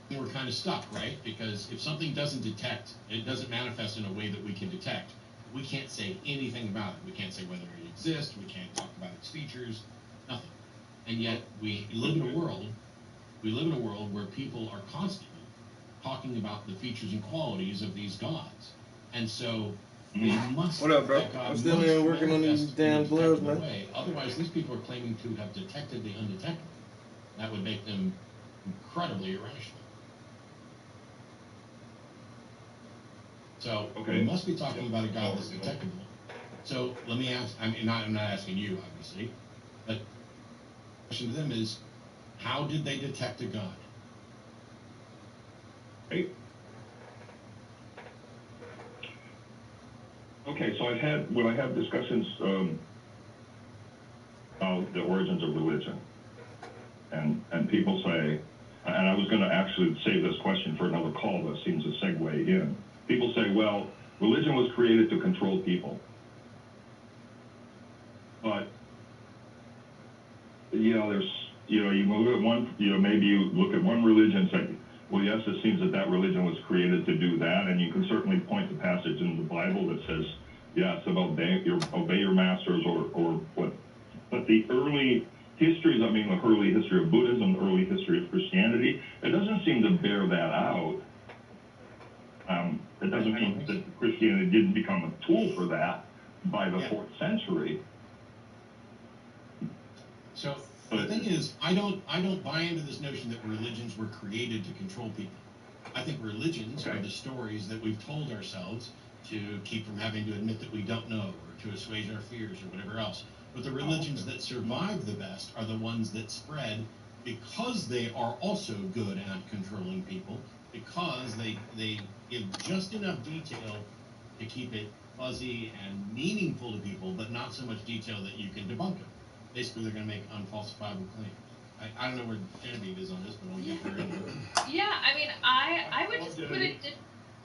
And we're kind of stuck, right? Because if something doesn't detect, it doesn't manifest in a way that we can detect, we can't say anything about it. We can't say whether it exists. We can't talk about its features. Nothing. And yet we live in a world. We live in a world where people are constantly talking about the features and qualities of these gods, and so they must. What up, bro? I'm still here working on these damn gloves, man. Way. Otherwise, these people are claiming to have detected the undetectable. That would make them incredibly irrational. So we must be talking about a God that's detectable. So let me ask. I'm not asking you, obviously, but the question to them is, how did they detect a God? Right. Okay, so I have discussions about the origins of religion, and people say, and I was going to actually save this question for another call that seems to segue in. People say, well, religion was created to control people, but you move at one, maybe you look at one religion and say, well, yes, it seems that religion was created to do that, and you can certainly point to passage in the Bible that says, yeah, it's about obey your masters or what. But the early histories, the early history of Buddhism, the early history of Christianity, it doesn't seem to bear that out. It doesn't mean that Christianity didn't become a tool for that by the 4th century. So the thing is, I don't buy into this notion that religions were created to control people. I think religions are the stories that we've told ourselves to keep from having to admit that we don't know, or to assuage our fears, or whatever else. But the religions that survive the best are the ones that spread because they are also good at controlling people, because they give just enough detail to keep it fuzzy and meaningful to people, but not so much detail that you can debunk them. Basically, they're going to make unfalsifiable claims. I don't know where Genevieve is on this, but I'll get her into it. Yeah, I would just put it.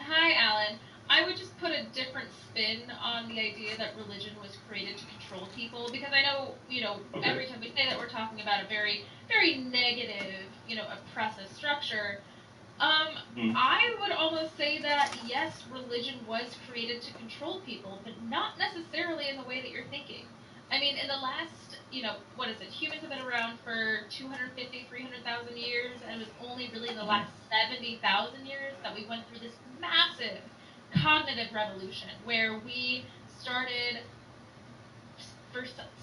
Hi, Alan. I would just put a different spin on the idea that religion was created to control people, because I know, every time we say that, we're talking about a very, very negative, oppressive structure. I would almost say that, yes, religion was created to control people, but not necessarily in the way that you're thinking. In the last, humans have been around for 250, 300,000 years, and it was only really in the last 70,000 years that we went through this massive cognitive revolution, where we started,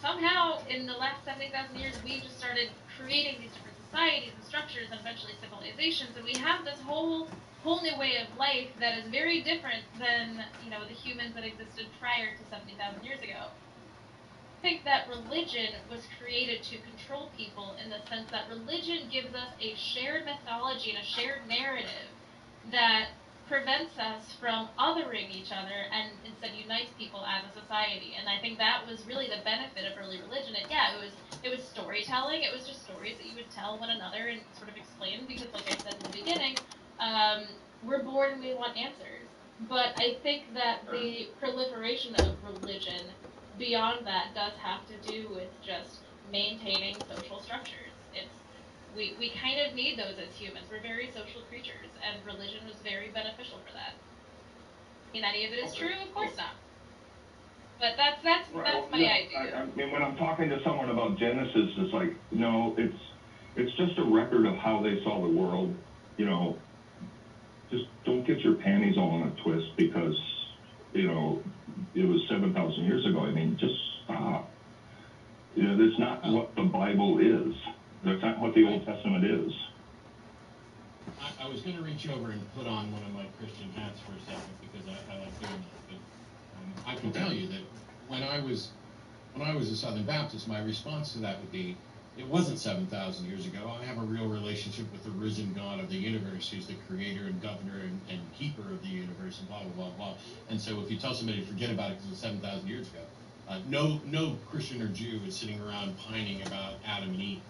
somehow in the last 70,000 years, we just started creating these different societies and structures and eventually civilizations, and we have this whole new way of life that is very different than, the humans that existed prior to 70,000 years ago. I think that religion was created to control people, in the sense that religion gives us a shared mythology and a shared narrative that prevents us from othering each other and instead unites people as a society. And I think that was really the benefit of early religion. And yeah, it was storytelling. It was just stories that you would tell one another and sort of explain, because like I said in the beginning, we're bored and we want answers. But I think that the proliferation of religion beyond that does have to do with just maintaining social structures. We kind of need those as humans. We're very social creatures, and religion was very beneficial for that. Any of it is true? Of course not. But that's my idea. When I'm talking to someone about Genesis, it's like, no, it's just a record of how they saw the world. Just don't get your panties all in a twist because, it was 7,000 years ago. Just stop. That's not what the Bible is. That's not what the Old Testament is. I was going to reach over and put on one of my Christian hats for a second, because I like doing that. But I can tell you that when I was a Southern Baptist, my response to that would be, it wasn't 7,000 years ago. I have a real relationship with the risen God of the universe, who's the creator and governor and keeper of the universe, and blah, blah, blah, blah. And so if you tell somebody to forget about it because it's 7,000 years ago, no Christian or Jew is sitting around pining about Adam and Eve.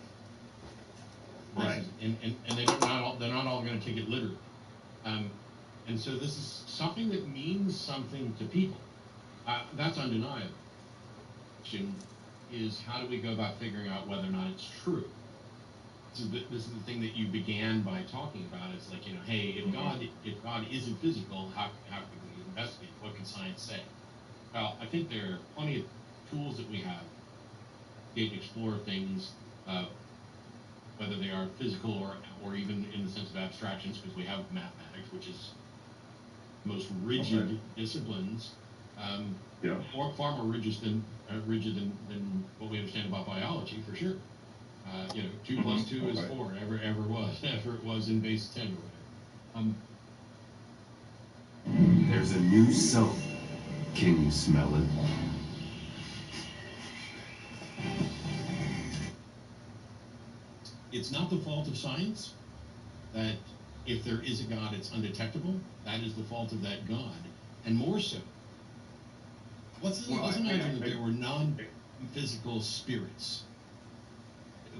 Right. And they're not all going to take it literally. And so this is something that means something to people. That's undeniable. Question is, how do we go about figuring out whether or not it's true? This is the thing that you began by talking about. It's like, hey, if God isn't physical, how can we investigate? What can science say? Well, I think there are plenty of tools that we have to explore things, whether they are physical or even in the sense of abstractions, because we have mathematics, which is the most rigid disciplines. Far more rigid than what we understand about biology, for sure. 2 plus 2 is 4. Ever it was in base 10 or whatever. There's a new soap. Can you smell it? It's not the fault of science that if there is a God, it's undetectable. That is the fault of that God, and more so. Let's imagine that there were non-physical spirits.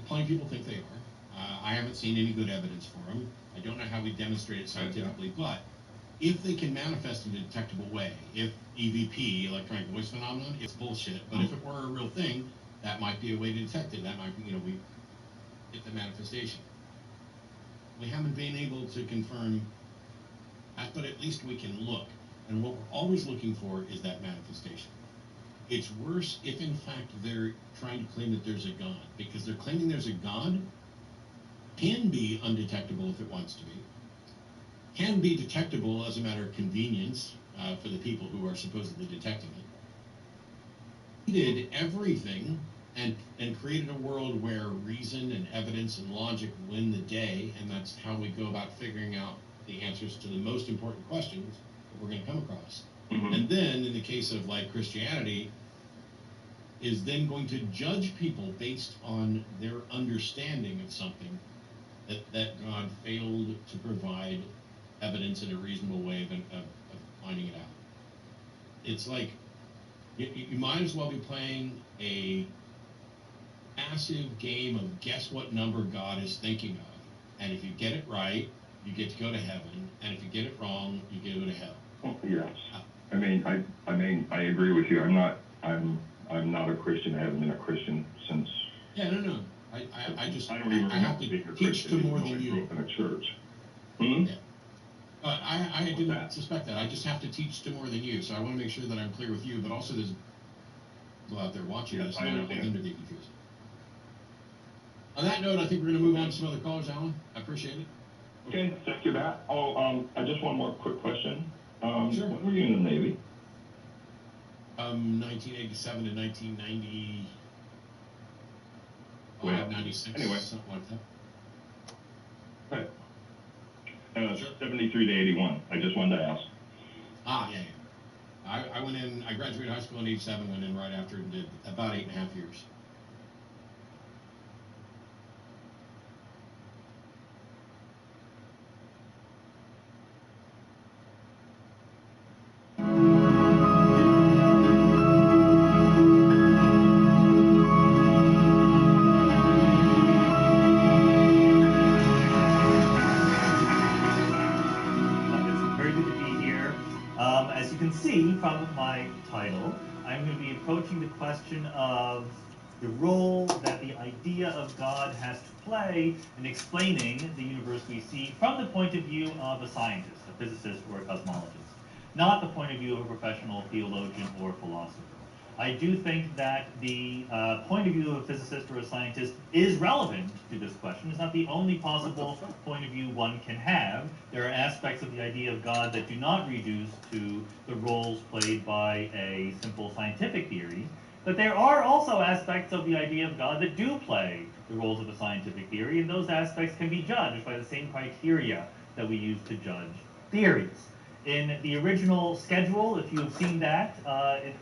Plenty of people think they are. I haven't seen any good evidence for them. I don't know how we demonstrate it scientifically, but if they can manifest in a detectable way, if EVP, electronic voice phenomenon, it's bullshit, but if it were a real thing, that might be a way to detect it. That might be, we get the manifestation. We haven't been able to confirm that, but at least we can look. And what we're always looking for is that manifestation. It's worse if, in fact, they're trying to claim that there's a God, because they're claiming there's a God, can be undetectable if it wants to be, can be detectable as a matter of convenience for the people who are supposedly detecting it. He did everything and created a world where reason and evidence and logic win the day, and that's how we go about figuring out the answers to the most important questions that we're going to come across. And then, in the case of Christianity, is then going to judge people based on their understanding of something that God failed to provide evidence in a reasonable way of finding it out. It's like you might as well be playing a massive game of guess what number God is thinking of, and if you get it right, you get to go to heaven, and if you get it wrong, you get to go to hell. Yes. I agree with you. I'm not a Christian. I haven't been a Christian since. Yeah, no. I don't even have to teach to more than you. I grew up in a church. Yeah. I didn't suspect that. I just have to teach to more than you, so I want to make sure that I'm clear with you, but also there's people out there watching us, and I don't want them to be confused. On that note, I think we're going to move on to some other callers, Alan. I appreciate it. Okay, thank you, Matt. I just one more quick question. Sure. When were you in the Navy? 1987 to 1990. Well, 96, anyway. Something like that. Sure. 73 to 81. I just wanted to ask. Yeah. I went in, I graduated high school in 87, went in right after and did about 8.5 years. From my title, I'm going to be approaching the question of the role that the idea of God has to play in explaining the universe we see from the point of view of a scientist, a physicist, or a cosmologist, not the point of view of a professional theologian or philosopher. I do think that the point of view of a physicist or a scientist is relevant to this question. It's not the only possible point of view one can have. There are aspects of the idea of God that do not reduce to the roles played by a simple scientific theory. But there are also aspects of the idea of God that do play the roles of a scientific theory, and those aspects can be judged by the same criteria that we use to judge theories. In the original schedule, if you have seen that,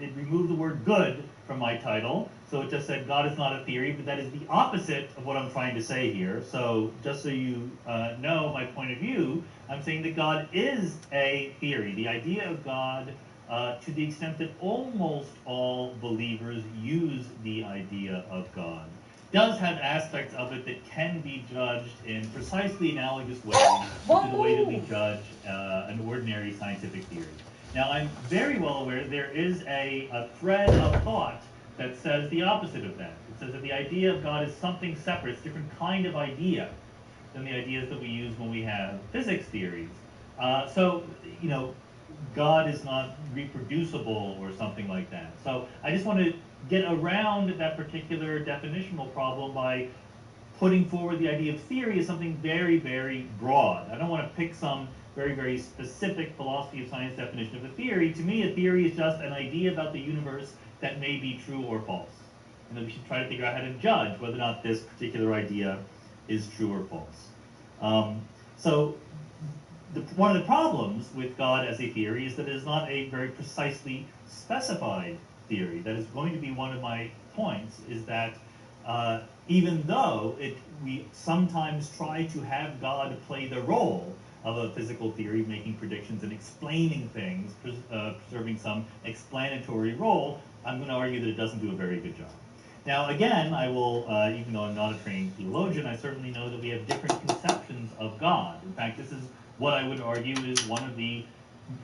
it removed the word good from my title. So it just said God is not a theory, but that is the opposite of what I'm trying to say here. So just so you know my point of view, I'm saying that God is a theory. The idea of God, to the extent that almost all believers use the idea of God, does have aspects of it that can be judged in precisely analogous ways to the way that we judge an ordinary scientific theory. Now, I'm very well aware there is a thread of thought that says the opposite of that. It says that the idea of God is something separate, it's a different kind of idea than the ideas that we use when we have physics theories. So, you know, God is not reproducible or something like that. So I just want to get around that particular definitional problem by putting forward the idea of theory as something very, very broad. I don't want to pick some very, very specific philosophy of science definition of a theory. To me, a theory is just an idea about the universe that may be true or false. And then we should try to figure out how to judge whether or not this particular idea is true or false. So one of the problems with God as a theory is that it is not a very precisely specified theory. That is going to be one of my points, is that even though we sometimes try to have God play the role of a physical theory, making predictions and explaining things, preserving some explanatory role, I'm going to argue that it doesn't do a very good job. Now, again, I will, even though I'm not a trained theologian, I certainly know that we have different conceptions of God. In fact, this is what I would argue is one of the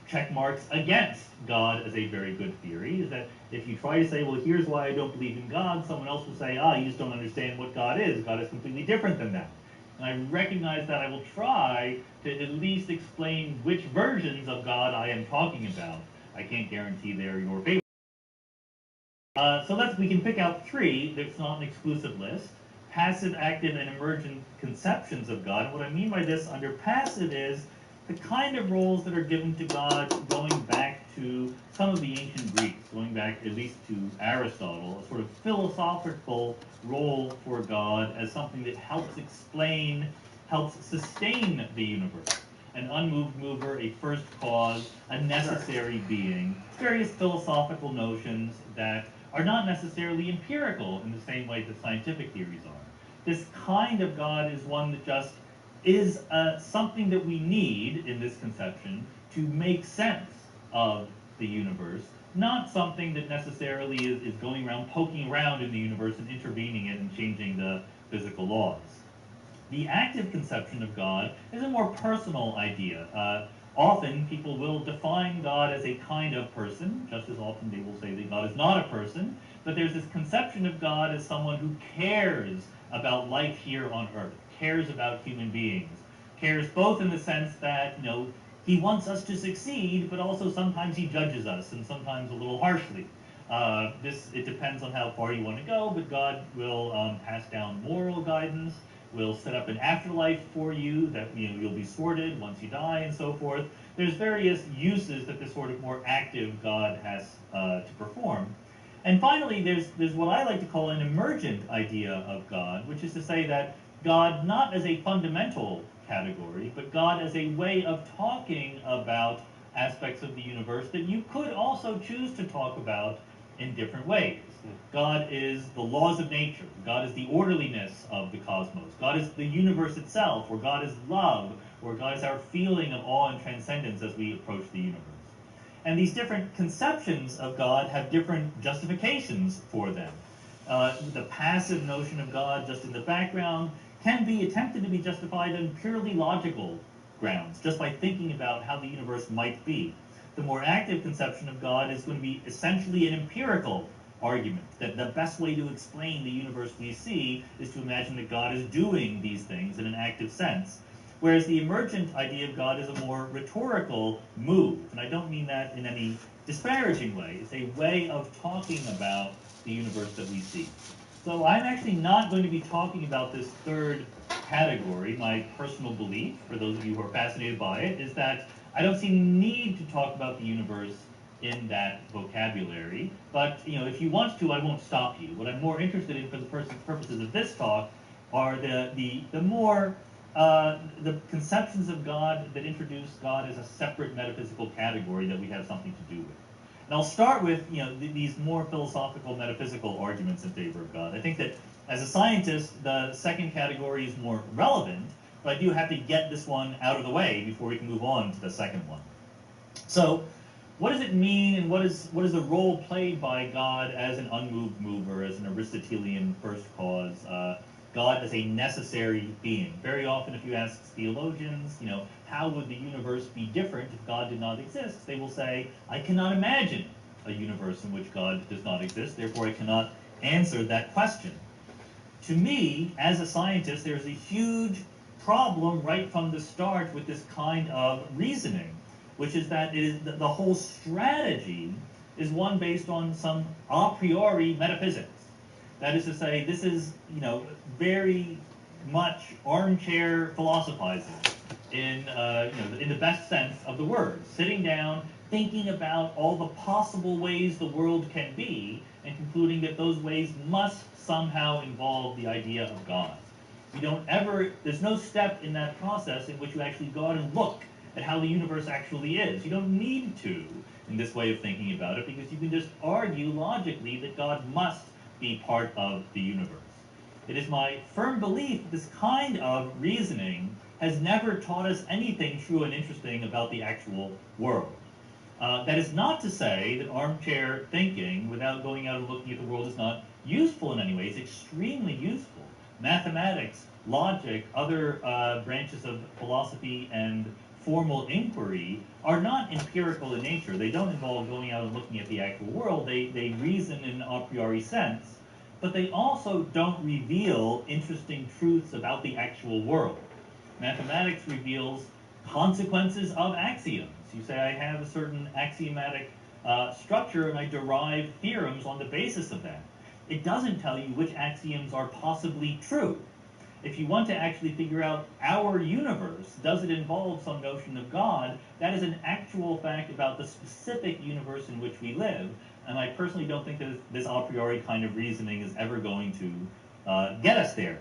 check marks against God as a very good theory, is that if you try to say, well, here's why I don't believe in God, someone else will say, you just don't understand what God is. God is completely different than that. And I recognize that I will try to at least explain which versions of God I am talking about. I can't guarantee they're your favorite. So we can pick out three. It's not an exclusive list. Passive, active, and emergent conceptions of God. And what I mean by this under passive is the kind of roles that are given to God going back to some of the ancient Greeks, going back at least to Aristotle, a sort of philosophical role for God as something that helps explain, helps sustain the universe. An unmoved mover, a first cause, a necessary being, various philosophical notions that are not necessarily empirical in the same way that scientific theories are. This kind of God is one that just is something that we need in this conception to make sense of the universe, not something that necessarily is going around poking around in the universe and intervening it and changing the physical laws. The active conception of God is a more personal idea. Often people will define God as a kind of person, just as often they will say that God is not a person, but there's this conception of God as someone who cares about life here on earth, cares about human beings, cares both in the sense that, you know, he wants us to succeed, but also sometimes he judges us, and sometimes a little harshly. It depends on how far you want to go, but God will pass down moral guidance, will set up an afterlife for you that you'll be sorted once you die, and so forth. There's various uses that this sort of more active God has to perform. And finally, there's what I like to call an emergent idea of God, which is to say that God not as a fundamental category, but God as a way of talking about aspects of the universe that you could also choose to talk about in different ways. God is the laws of nature. God is the orderliness of the cosmos. God is the universe itself, or God is love, or God is our feeling of awe and transcendence as we approach the universe. And these different conceptions of God have different justifications for them. The passive notion of God just in the background can be attempted to be justified on purely logical grounds, just by thinking about how the universe might be. The more active conception of God is going to be essentially an empirical argument, that the best way to explain the universe we see is to imagine that God is doing these things in an active sense. Whereas the emergent idea of God is a more rhetorical move, and I don't mean that in any disparaging way. It's a way of talking about the universe that we see. So I'm actually not going to be talking about this third category. My personal belief, for those of you who are fascinated by it, is that I don't see need to talk about the universe in that vocabulary. But if you want to, I won't stop you. What I'm more interested in for the purposes of this talk are the conceptions of God that introduce God as a separate metaphysical category that we have something to do with. And I'll start with these more philosophical metaphysical arguments in favor of God. I think that as a scientist, the second category is more relevant, but I do have to get this one out of the way before we can move on to the second one. So, what does it mean, and what is the role played by God as an unmoved mover, as an Aristotelian first cause? God as a necessary being. Very often, if you ask theologians, how would the universe be different if God did not exist? They will say, I cannot imagine a universe in which God does not exist, therefore I cannot answer that question. To me, as a scientist, there's a huge problem right from the start with this kind of reasoning, which is that the whole strategy is one based on some a priori metaphysics. That is to say, this is, very much armchair philosophizing in the best sense of the word. Sitting down, thinking about all the possible ways the world can be, and concluding that those ways must somehow involve the idea of God. There's no step in that process in which you actually go out and look at how the universe actually is. You don't need to in this way of thinking about it, because you can just argue logically that God must be part of the universe. It is my firm belief that this kind of reasoning has never taught us anything true and interesting about the actual world. That is not to say that armchair thinking without going out and looking at the world is not useful in any way. It's extremely useful. Mathematics, logic, other branches of philosophy and formal inquiry are not empirical in nature. They don't involve going out and looking at the actual world. They reason in an a priori sense, but they also don't reveal interesting truths about the actual world. Mathematics reveals consequences of axioms. You say, I have a certain axiomatic structure and I derive theorems on the basis of that. It doesn't tell you which axioms are possibly true. If you want to actually figure out our universe, does it involve some notion of God, that is an actual fact about the specific universe in which we live, and I personally don't think that this a priori kind of reasoning is ever going to get us there.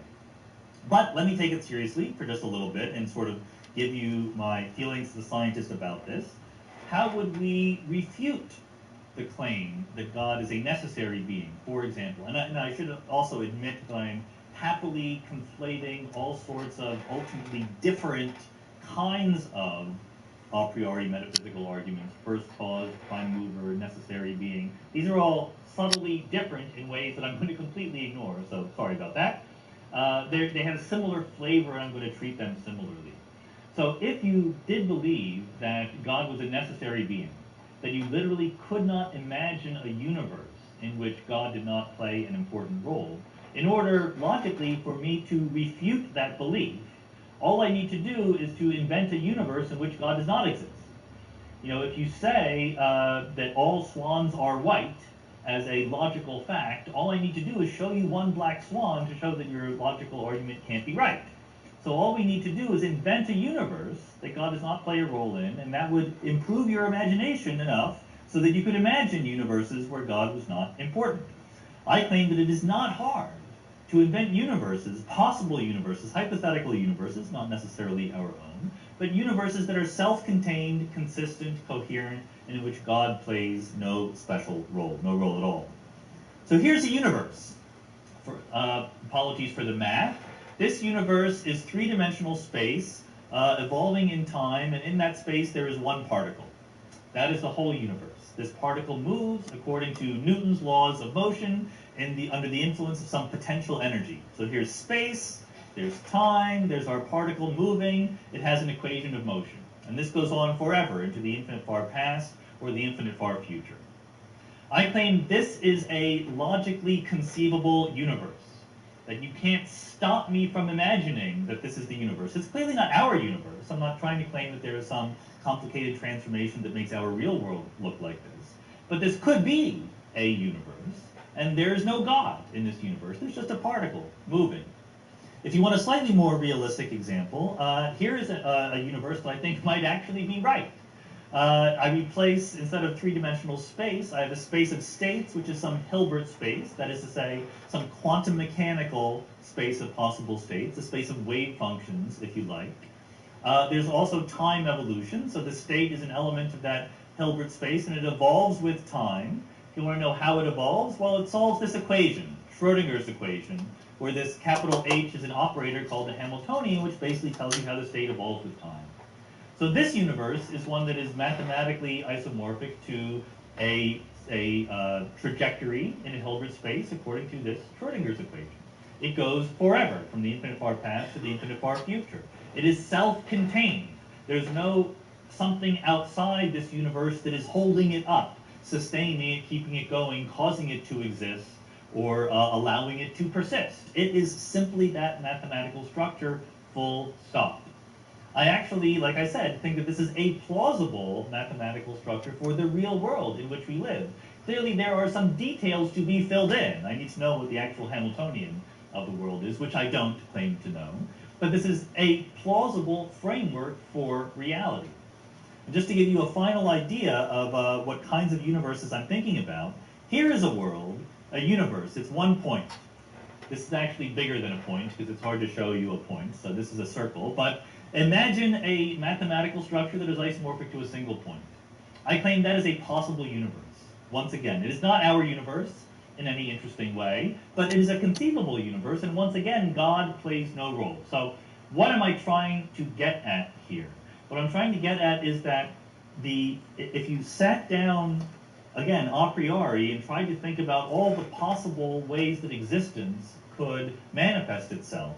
But let me take it seriously for just a little bit and sort of give you my feelings as a scientist about this. How would we refute the claim that God is a necessary being, for example? And I should also admit that I'm happily conflating all sorts of ultimately different kinds of a priori metaphysical arguments: first cause, prime mover, necessary being. These are all subtly different in ways that I'm going to completely ignore, so sorry about that. They have a similar flavor, and I'm going to treat them similarly. So if you did believe that God was a necessary being, that you literally could not imagine a universe in which God did not play an important role, in order, logically, for me to refute that belief, all I need to do is to invent a universe in which God does not exist. If you say that all swans are white as a logical fact, all I need to do is show you one black swan to show that your logical argument can't be right. So all we need to do is invent a universe that God does not play a role in, and that would improve your imagination enough so that you could imagine universes where God was not important. I claim that it is not hard to invent universes, possible universes, hypothetical universes, not necessarily our own, but universes that are self-contained, consistent, coherent, and in which God plays no special role, no role at all. So here's a universe. Apologies for the math. This universe is three-dimensional space, evolving in time, and in that space there is one particle. That is the whole universe. This particle moves according to Newton's laws of motion under the influence of some potential energy. So here's space, there's time, there's our particle moving, it has an equation of motion. And this goes on forever into the infinite far past or the infinite far future. I claim this is a logically conceivable universe, that you can't stop me from imagining that this is the universe. It's clearly not our universe. I'm not trying to claim that there is some complicated transformation that makes our real world look like this. But this could be a universe, and there is no God in this universe. There's just a particle moving. If you want a slightly more realistic example, here is a universe that I think might actually be right. I replace, instead of three-dimensional space, I have a space of states, which is some Hilbert space, that is to say, some quantum mechanical space of possible states, a space of wave functions, if you like. There's also time evolution, so the state is an element of that Hilbert space, and it evolves with time. If you want to know how it evolves, well, it solves this equation, Schrodinger's equation, where this capital H is an operator called the Hamiltonian, which basically tells you how the state evolves with time. So this universe is one that is mathematically isomorphic to a trajectory in a Hilbert space according to this Schrodinger's equation. It goes forever, from the infinite far past to the infinite far future. It is self-contained. There's no something outside this universe that is holding it up, sustaining it, keeping it going, causing it to exist, or allowing it to persist. It is simply that mathematical structure, full stop. I actually, like I said, think that this is a plausible mathematical structure for the real world in which we live. Clearly, there are some details to be filled in. I need to know what the actual Hamiltonian of the world is, which I don't claim to know. But this is a plausible framework for reality. And just to give you a final idea of what kinds of universes I'm thinking about, here is a world, a universe. It's one point. This is actually bigger than a point because it's hard to show you a point. So this is a circle. But imagine a mathematical structure that is isomorphic to a single point. I claim that is a possible universe. Once again, it is not our universe in any interesting way, but it is a conceivable universe, and once again, God plays no role. So what am I trying to get at here? What I'm trying to get at is that if you sat down, again, a priori, and tried to think about all the possible ways that existence could manifest itself,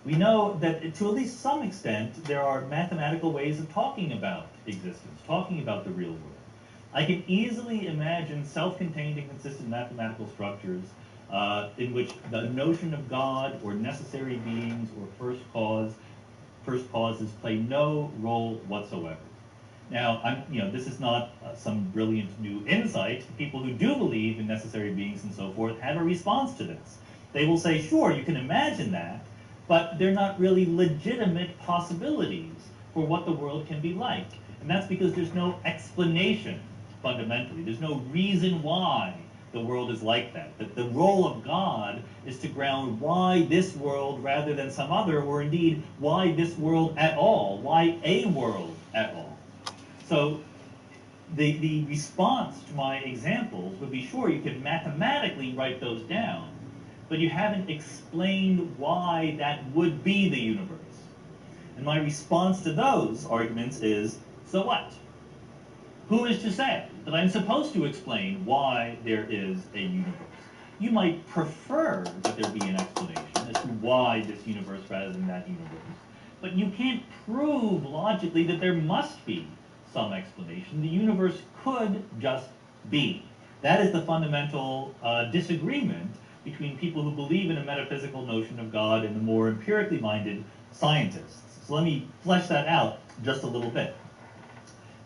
we know that to at least some extent, there are mathematical ways of talking about existence, talking about the real world. I can easily imagine self-contained and consistent mathematical structures in which the notion of God or necessary beings or first causes play no role whatsoever. Now, this is not some brilliant new insight. People who do believe in necessary beings and so forth have a response to this. They will say, sure, you can imagine that, but they're not really legitimate possibilities for what the world can be like. And that's because there's no explanation, fundamentally. There's no reason why the world is like that. That the role of God is to ground why this world rather than some other, or indeed why this world at all, why a world at all. So the response to my examples would be, sure, you can mathematically write those down, but you haven't explained why that would be the universe. And my response to those arguments is, so what? Who is to say that I'm supposed to explain why there is a universe? You might prefer that there be an explanation as to why this universe rather than that universe, but you can't prove logically that there must be some explanation. The universe could just be. That is the fundamental disagreement between people who believe in a metaphysical notion of God and the more empirically minded scientists. So let me flesh that out just a little bit.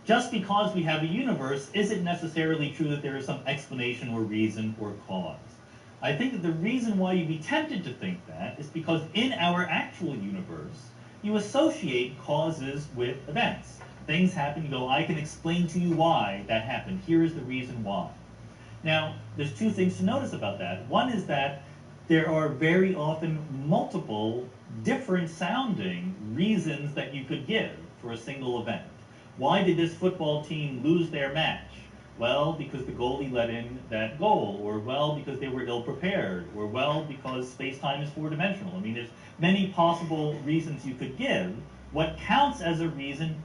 Just because we have a universe isn't necessarily true that there is some explanation or reason or cause. I think that the reason why you'd be tempted to think that is because in our actual universe, you associate causes with events. Things happen, you go, I can explain to you why that happened. Here is the reason why. Now, there's two things to notice about that. One is that there are very often multiple different sounding reasons that you could give for a single event. Why did this football team lose their match? Well, because the goalie let in that goal, or well, because they were ill-prepared, or well, because space-time is four-dimensional. I mean, there's many possible reasons you could give. What counts as a reason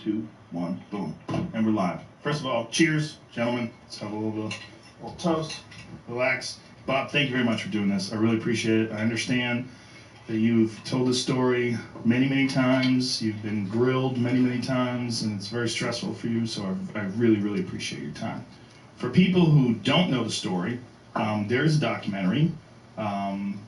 Two, one, boom. And we're live. First of all, cheers, gentlemen. Let's have a little toast, relax. Bob, thank you very much for doing this. I really appreciate it. I understand that you've told this story many, many times. You've been grilled many, many times, and it's very stressful for you, so I really, really appreciate your time. For people who don't know the story, there is a documentary.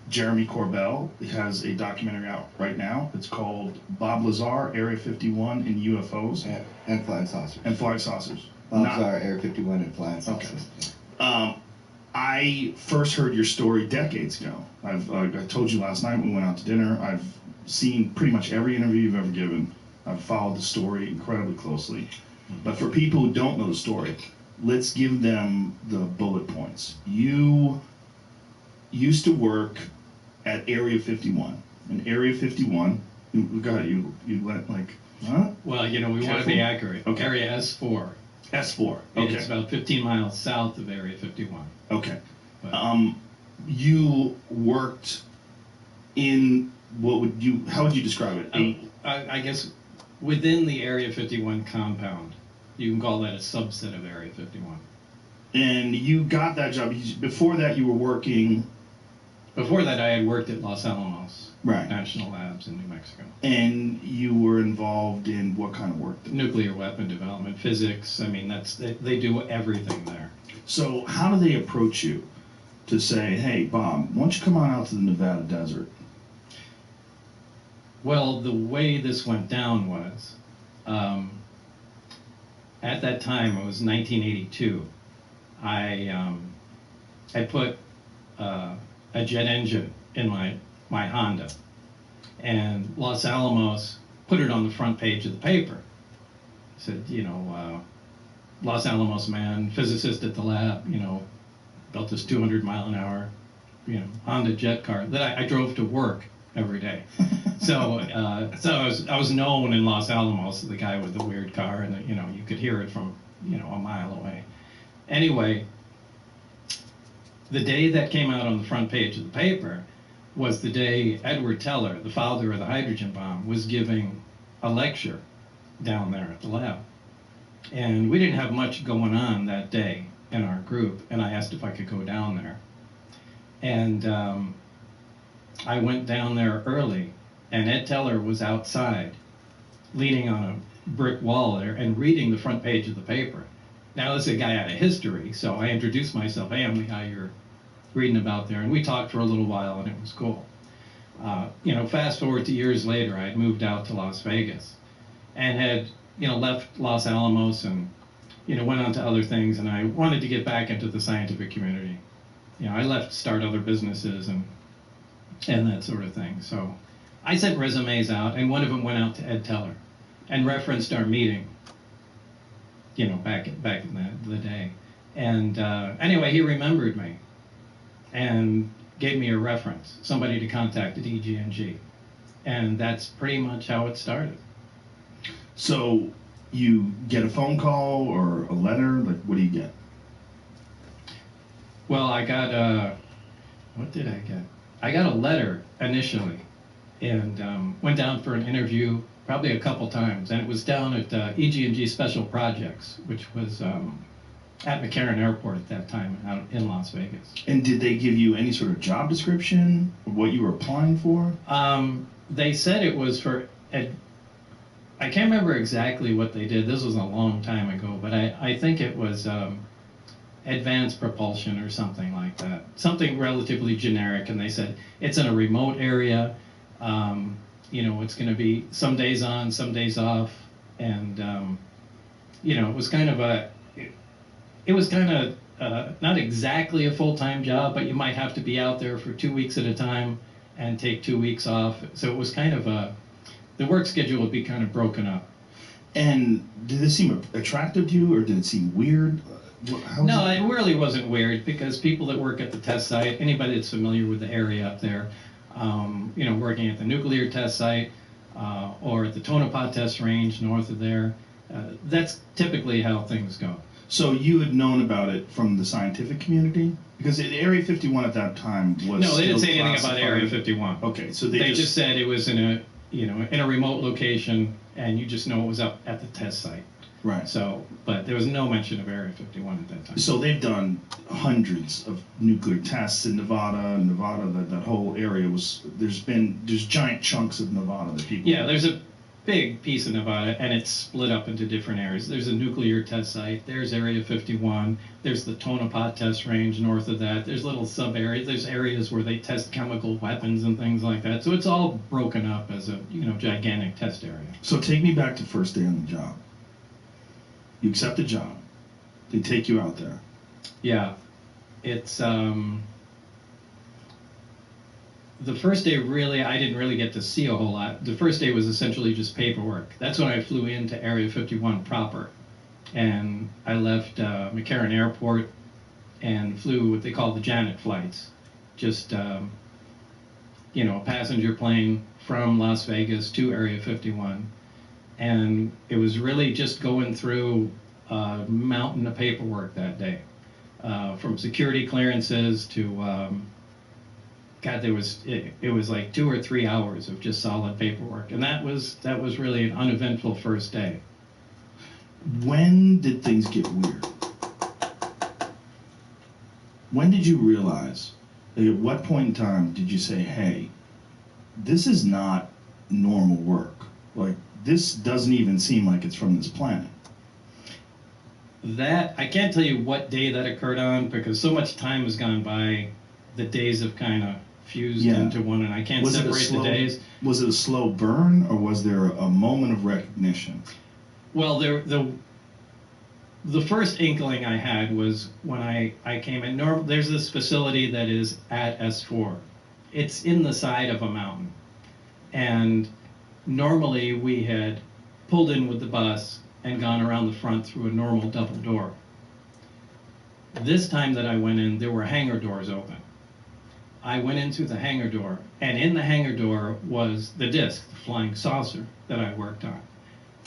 Jeremy Corbell has a documentary out right now. It's called Bob Lazar, Area 51 and UFOs. And Flying Saucers. And Flying Saucers. Bob Lazar, Area 51 and Flying Saucers. Okay. I first heard your story decades ago. I told you last night when we went out to dinner, I've seen pretty much every interview you've ever given. I've followed the story incredibly closely. But for people who don't know the story, let's give them the bullet points. You used to work at Area 51. And Area 51, go ahead, you went like, huh? Well, we want to be accurate. Okay. Area S4. S4, okay. It's about 15 miles south of Area 51. Okay. You worked in, how would you describe it? I guess within the Area 51 compound. You can call that a subset of Area 51. And you got that job. Before that, you were working... Before that, I had worked at Los Alamos right. National Labs in New Mexico. And you were involved in what kind of work? Nuclear weapon development, physics. I mean, they do everything there. So how do they approach you to say, hey, Bob, why don't you come on out to the Nevada desert? Well, the way this went down was, at that time, it was 1982, I put a jet engine in my Honda, and Los Alamos put it on the front page of the paper. Said, Los Alamos man, physicist at the lab, built this 200-mile-an-hour, Honda jet car that I drove to work every day. So I was known in Los Alamos as the guy with the weird car, and you could hear it from a mile away. Anyway, the day that came out on the front page of the paper was the day Edward Teller, the father of the hydrogen bomb, was giving a lecture down there at the lab. And we didn't have much going on that day in our group, and I asked if I could go down there. And I went down there early, and Ed Teller was outside, leaning on a brick wall there and reading the front page of the paper. Now, this is a guy out of history, so I introduced myself. Hey, I'm the guy you're reading about there, and we talked for a little while, and it was cool. Fast forward to years later, I had moved out to Las Vegas and had, left Los Alamos and, went on to other things, and I wanted to get back into the scientific community. I left to start other businesses and that sort of thing. So I sent resumes out, and one of them went out to Ed Teller and referenced our meeting, back in the day. And anyway, he remembered me and gave me a reference, somebody to contact at EG&G. And that's pretty much how it started. So you get a phone call or a letter? Like, what do you get? Well, I got what did I get? I got a letter initially, and went down for an interview probably a couple times, and it was down at EG&G Special Projects, which was at McCarran Airport at that time out in Las Vegas. And did they give you any sort of job description of what you were applying for? They said it was for, I can't remember exactly what they did. This was a long time ago, but I think it was advanced propulsion or something like that. Something relatively generic, and they said it's in a remote area. It's going to be some days on, some days off, and it was kind of not exactly a full-time job, but you might have to be out there for 2 weeks at a time and take 2 weeks off. So it was kind of the work schedule would be kind of broken up. And did it seem attractive to you, or did it seem weird? No, it really wasn't weird, because people that work at the test site, anybody that's familiar with the area up there, working at the nuclear test site or at the Tonopah test range north of there, that's typically how things go. So you had known about it from the scientific community? Because Area 51 at that time was No, they didn't say anything classified. about Area 51. Okay, so they just said it was in a remote location, and you just know it was up at the test site. Right. So, but there was no mention of Area 51 at that time. So they've done hundreds of nuclear tests in Nevada. That whole area there's giant chunks of Nevada that people. Yeah, there's a big piece of Nevada, and it's split up into different areas. There's a nuclear test site. There's Area 51. There's the Tonopah test range north of that. There's little sub areas. There's areas where they test chemical weapons and things like that. So it's all broken up as a gigantic test area. So take me back to first day on the job. You accept the job. They take you out there. Yeah, it's the first day really, I didn't really get to see a whole lot. The first day was essentially just paperwork. That's when I flew into Area 51 proper. And I left McCarran Airport and flew what they call the Janet flights. Just, a passenger plane from Las Vegas to Area 51. And it was really just going through a mountain of paperwork that day. From security clearances to... it was like 2 or 3 hours of just solid paperwork, and that was really an uneventful first day. When did things get weird? When did you realize? Like, at what point in time did you say, "Hey, this is not normal work. Like, this doesn't even seem like it's from this planet"? That I can't tell you what day that occurred on because so much time has gone by. The days have kind of fused into one, and I can't separate the days. Was it a slow burn, or was there a moment of recognition? Well, the first inkling I had was when I came in. There's this facility that is at S4. It's in the side of a mountain, and normally we had pulled in with the bus and gone around the front through a normal double door. This time that I went in, there were hangar doors open. I went in through the hangar door, and in the hangar door was the disc, the flying saucer that I worked on.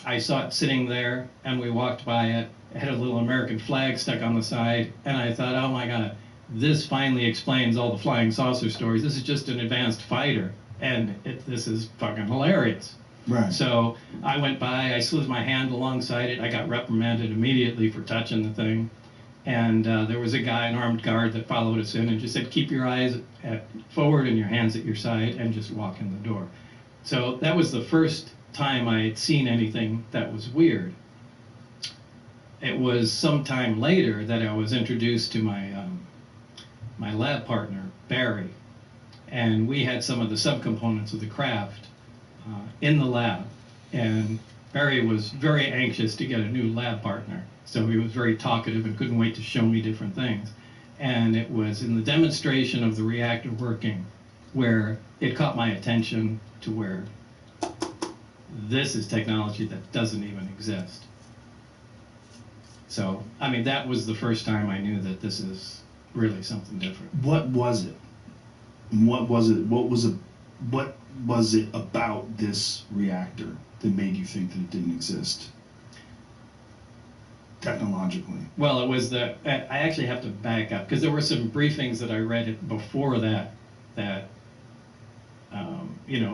I saw it sitting there, and we walked by it. It had a little American flag stuck on the side, and I thought, oh my God, this finally explains all the flying saucer stories. This is just an advanced fighter, and this is fucking hilarious. Right. So I went by, I slid my hand alongside it. I got reprimanded immediately for touching the thing. And there was a guy, an armed guard, that followed us in and just said, keep your eyes forward and your hands at your side and just walk in the door. So that was the first time I had seen anything that was weird. It was sometime later that I was introduced to my lab partner, Barry. And we had some of the subcomponents of the craft in the lab. And Barry was very anxious to get a new lab partner. So he was very talkative and couldn't wait to show me different things. And it was in the demonstration of the reactor working where it caught my attention to where this is technology that doesn't even exist. So, I mean, that was the first time I knew that this is really something different. What was it? What was it about this reactor that made you think that it didn't exist? Technologically. Well, it was I actually have to back up because there were some briefings that I read before that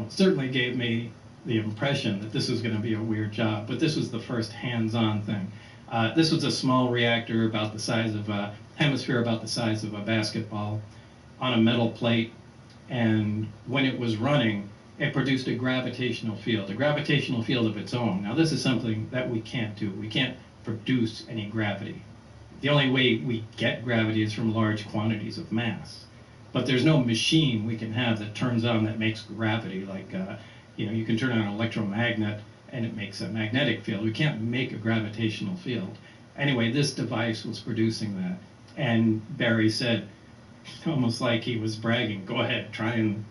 certainly gave me the impression that this was going to be a weird job, but this was the first hands-on thing. This was a small reactor about the size of a hemisphere, about the size of a basketball, on a metal plate, and when it was running, it produced a gravitational field of its own. Now, this is something that we can't do. We can't produce any gravity. The only way we get gravity is from large quantities of mass. But there's no machine we can have that turns on that makes gravity. Like, you can turn on an electromagnet and it makes a magnetic field. We can't make a gravitational field. Anyway, this device was producing that. And Barry said, almost like he was bragging, go ahead, try and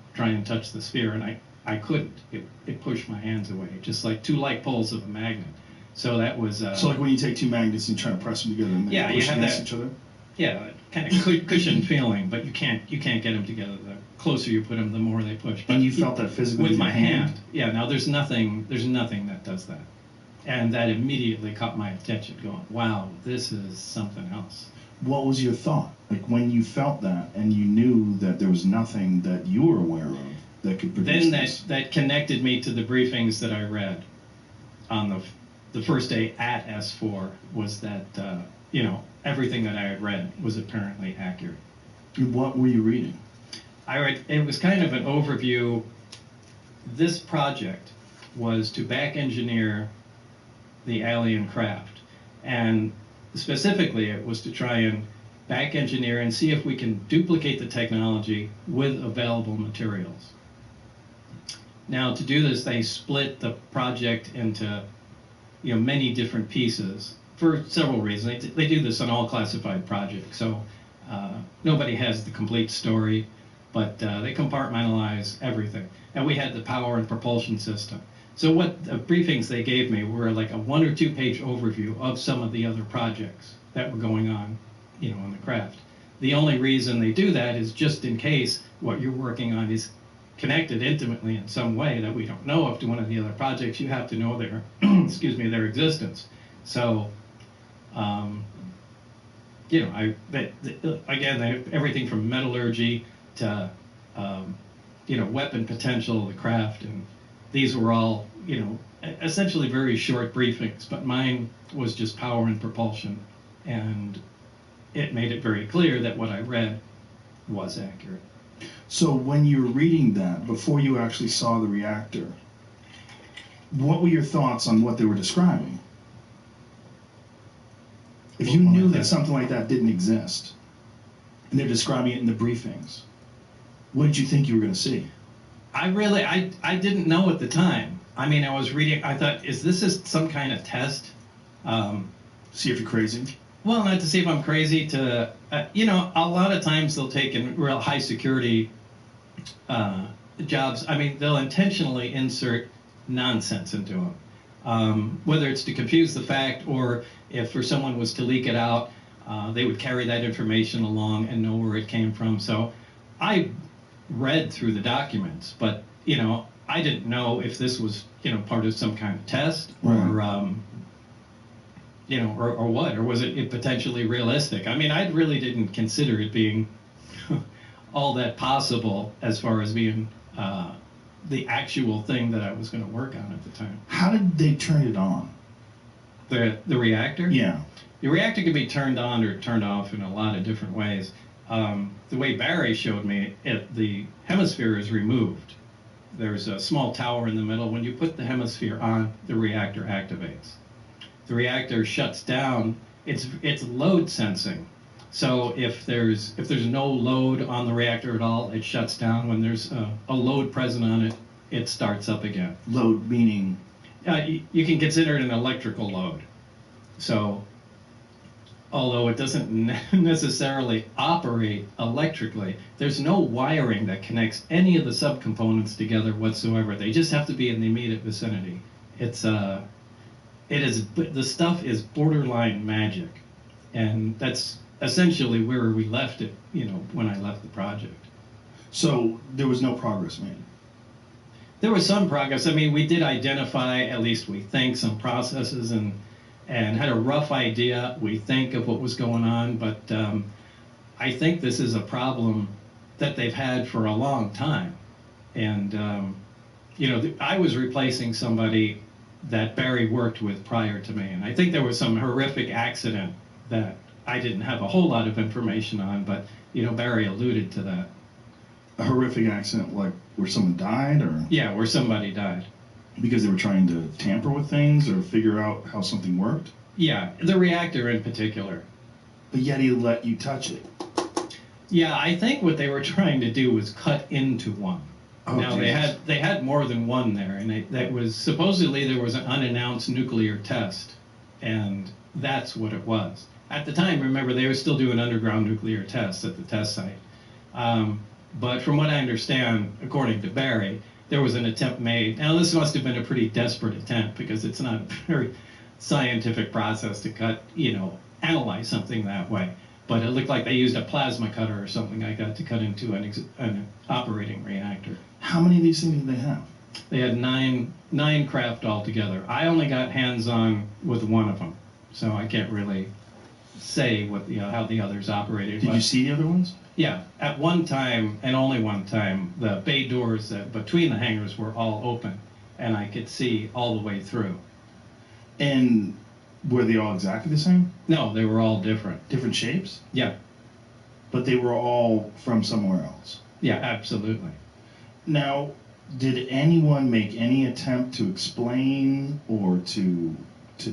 touch the sphere. And I couldn't. It pushed my hands away, just like two like poles of a magnet. So that was. So like when you take two magnets and you try to press them together and they push against each other. Yeah, kind of cushion feeling, but you can't get them together. The closer you put them, the more they push. But and you felt that physically with my hand. Yeah. Now there's nothing that does that, and that immediately caught my attention. Going, wow, this is something else. What was your thought? Like when you felt that and you knew that there was nothing that you were aware of that could produce then this? that connected me to the briefings that I read on the first day at S4 was that, everything that I had read was apparently accurate. What were you reading? It was kind of an overview. This project was to back engineer the alien craft. And specifically, it was to try and back engineer and see if we can duplicate the technology with available materials. Now, to do this, they split the project into many different pieces for several reasons. They do this on all classified projects, so nobody has the complete story, but they compartmentalize everything. And we had the power and propulsion system. So what the briefings they gave me were like a 1 or 2 page overview of some of the other projects that were going on, on the craft. The only reason they do that is just in case what you're working on is connected intimately in some way that we don't know of to one of the other projects. You have to know their, their existence. So, everything from metallurgy to, weapon potential of the craft, and these were all, essentially very short briefings, but mine was just power and propulsion, and it made it very clear that what I read was accurate. So when you were reading that, before you actually saw the reactor, what were your thoughts on what they were describing? If you knew that something like that didn't exist, and they're describing it in the briefings, what did you think you were going to see? I didn't know at the time. I mean, I was reading, I thought, is this some kind of test? See if you're crazy? Well, not to see if I'm crazy, to, a lot of times they'll take in real high security jobs. I mean, they'll intentionally insert nonsense into them, whether it's to confuse the fact or if for someone was to leak it out, they would carry that information along and know where it came from. So I read through the documents, but, I didn't know if this was, part of some kind of test or, or what, or was it potentially realistic? I mean, I really didn't consider it being all that possible as far as being the actual thing that I was going to work on at the time. How did they turn it on? The reactor? Yeah. The reactor can be turned on or turned off in a lot of different ways. The way Barry showed me, the hemisphere is removed. There's a small tower in the middle. When you put the hemisphere on, the reactor activates. The reactor shuts down. It's load sensing. So if there's no load on the reactor at all, it shuts down. When there's a load present on it, it starts up again. Load meaning? You can consider it an electrical load. So although it doesn't necessarily operate electrically, there's no wiring that connects any of the subcomponents together whatsoever. They just have to be in the immediate vicinity. The stuff is borderline magic, and that's essentially where we left it, when I left the project. So there was no progress made? There was some progress. I mean, we did identify, at least we think, some processes and had a rough idea, we think, of what was going on, but I think this is a problem that they've had for a long time. And, I was replacing somebody that Barry worked with prior to me, and I think there was some horrific accident that I didn't have a whole lot of information on, but, Barry alluded to that. A horrific accident, like where someone died, or? Yeah, where somebody died. Because they were trying to tamper with things or figure out how something worked? Yeah, the reactor in particular. But yet he let you touch it. Yeah, I think what they were trying to do was cut into one. Oh, now they had more than one there, and that was supposedly there was an unannounced nuclear test, and that's what it was. At the time, remember, they were still doing underground nuclear tests at the test site. But from what I understand, according to Barry, there was an attempt made. Now, this must have been a pretty desperate attempt because it's not a very scientific process to cut, analyze something that way. But it looked like they used a plasma cutter or something like that to cut into an operating reactor. How many of these things did they have? They had nine craft altogether. I only got hands-on with one of them, so I can't really say what how the others operated. Did you see the other ones? Yeah, at one time, and only one time, the bay doors between the hangars were all open, and I could see all the way through. And were they all exactly the same? No, they were all different. Different shapes? Yeah. But they were all from somewhere else? Yeah, absolutely. Now, did anyone make any attempt to explain or to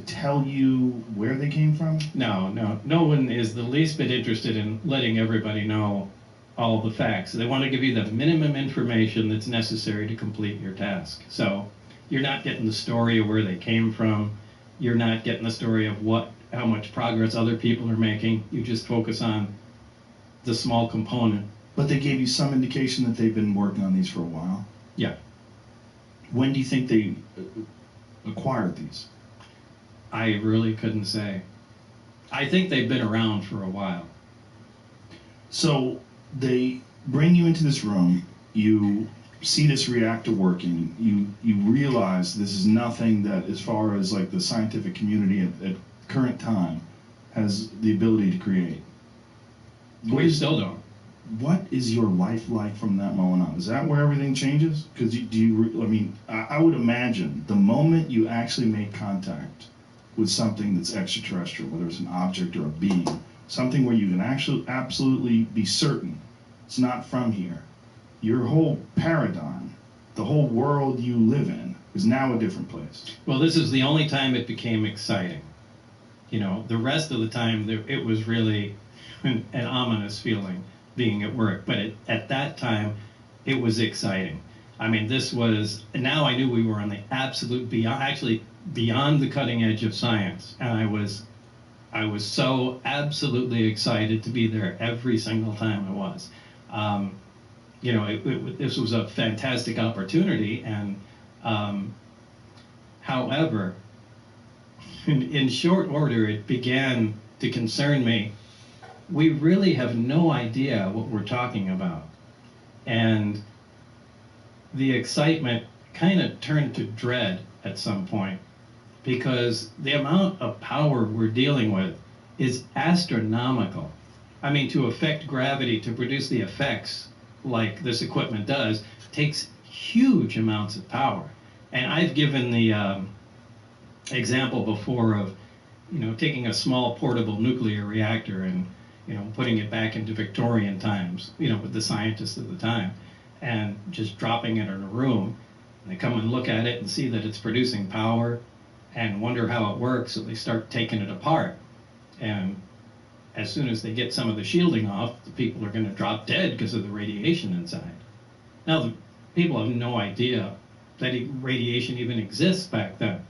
tell you where they came from? No one is the least bit interested in letting everybody know all the facts. They want to give you the minimum information that's necessary to complete your task. So you're not getting the story of where they came from. You're not getting the story of how much progress other people are making. You just focus on the small component. But they gave you some indication that they've been working on these for a while? Yeah. When do you think they acquired these? I really couldn't say. I think they've been around for a while. So they bring you into this room, you see this reactor working, you realize this is nothing that, as far as like the scientific community at current time, has the ability to create. We still don't. What is your life like from that moment on? Is that where everything changes? Because I would imagine the moment you actually make contact with something that's extraterrestrial, whether it's an object or a being, something where you can actually absolutely be certain it's not from here, your whole paradigm, the whole world you live in, is now a different place. Well, this is the only time it became exciting. You know, the rest of the time it was really an ominous feeling being at work. But at that time, it was exciting. I mean, now I knew we were on the absolute beyond the cutting edge of science. And I was so absolutely excited to be there every single time I was. This was a fantastic opportunity. And however, in short order, it began to concern me. We really have no idea what we're talking about. And the excitement kind of turned to dread at some point, because the amount of power we're dealing with is astronomical. I mean, to affect gravity, to produce the effects like this equipment does, takes huge amounts of power. And I've given the example before of, taking a small portable nuclear reactor and, putting it back into Victorian times, with the scientists at the time, and just dropping it in a room. And they come and look at it and see that it's producing power and wonder how it works, so they start taking it apart. And as soon as they get some of the shielding off, the people are going to drop dead because of the radiation inside. Now, the people have no idea that radiation even exists back then.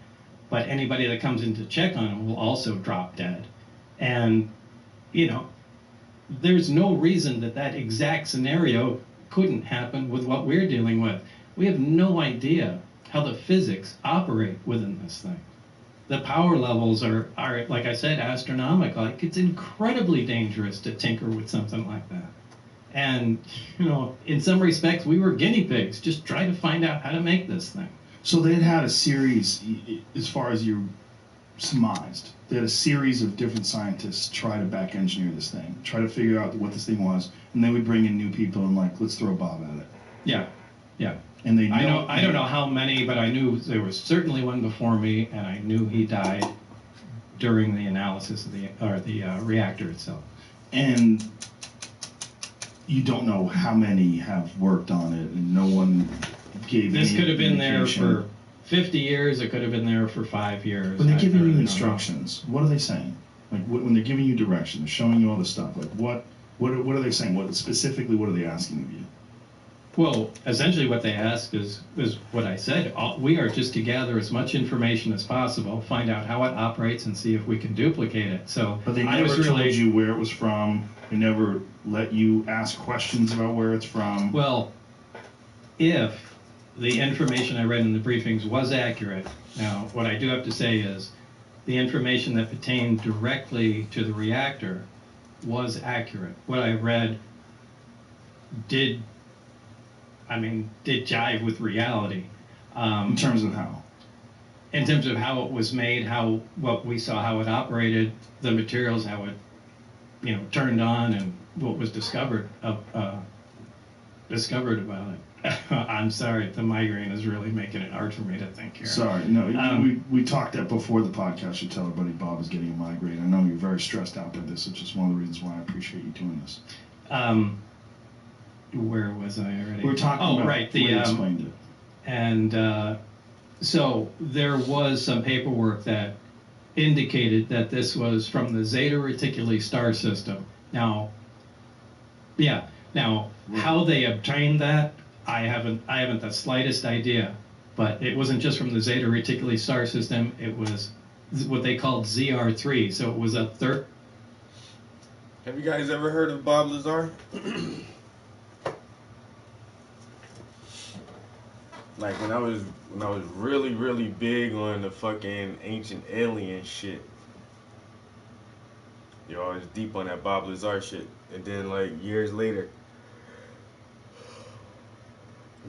But anybody that comes in to check on them will also drop dead. And, there's no reason that exact scenario couldn't happen with what we're dealing with. We have no idea how the physics operate within this thing. The power levels are, like I said, astronomical. Like, it's incredibly dangerous to tinker with something like that. And, in some respects, we were guinea pigs, just trying to find out how to make this thing. So they had a series, as far as you surmised, they had a series of different scientists try to back engineer this thing, try to figure out what this thing was, and they would bring in new people and let's throw Bob at it. Yeah. And they I don't know how many, but I knew there was certainly one before me, and I knew he died during the analysis of the reactor itself. And you don't know how many have worked on it, and no one gave. This could have been there for 50 years. It could have been there for 5 years. When they're giving you instructions, what are they saying? Like when they're giving you direction, they're showing you all this stuff. Like what are they saying? What are they asking of you? Well, essentially what they ask is what I said. We are just to gather as much information as possible, find out how it operates, and see if we can duplicate it. So, but they never told you where it was from. They never let you ask questions about where it's from. Well, if the information I read in the briefings was accurate, now what I do have to say is the information that pertained directly to the reactor was accurate. What I read did jive with reality. In terms of how? In terms of how it was made, what we saw, how it operated, the materials, how it, turned on, and what was discovered about it. I'm sorry, the migraine is really making it hard for me to think here. Sorry, no, we talked that before the podcast. You tell everybody Bob is getting a migraine. I know you're very stressed out by this. It's just one of the reasons why I appreciate you doing this. Where was I already? We were talking about right, the way you explained it. And so there was some paperwork that indicated that this was from the Zeta Reticuli star system. Now, how they obtained that, I haven't the slightest idea. But it wasn't just from the Zeta Reticuli star system. It was what they called ZR3. So it was a third. Have you guys ever heard of Bob Lazar? Like when I was really, really big on the fucking ancient alien shit. Yo, I was deep on that Bob Lazar shit. And then like years later,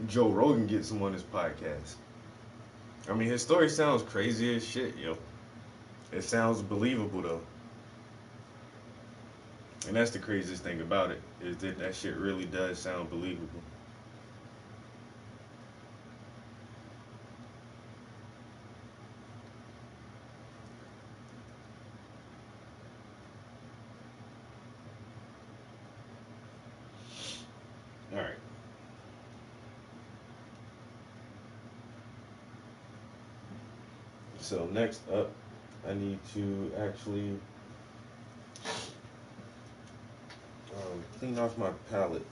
Joe Rogan gets him on his podcast. I mean, his story sounds crazy as shit, yo. It sounds believable though. And that's the craziest thing about it, is that shit really does sound believable. All right. So next up, I need to actually clean off my palette.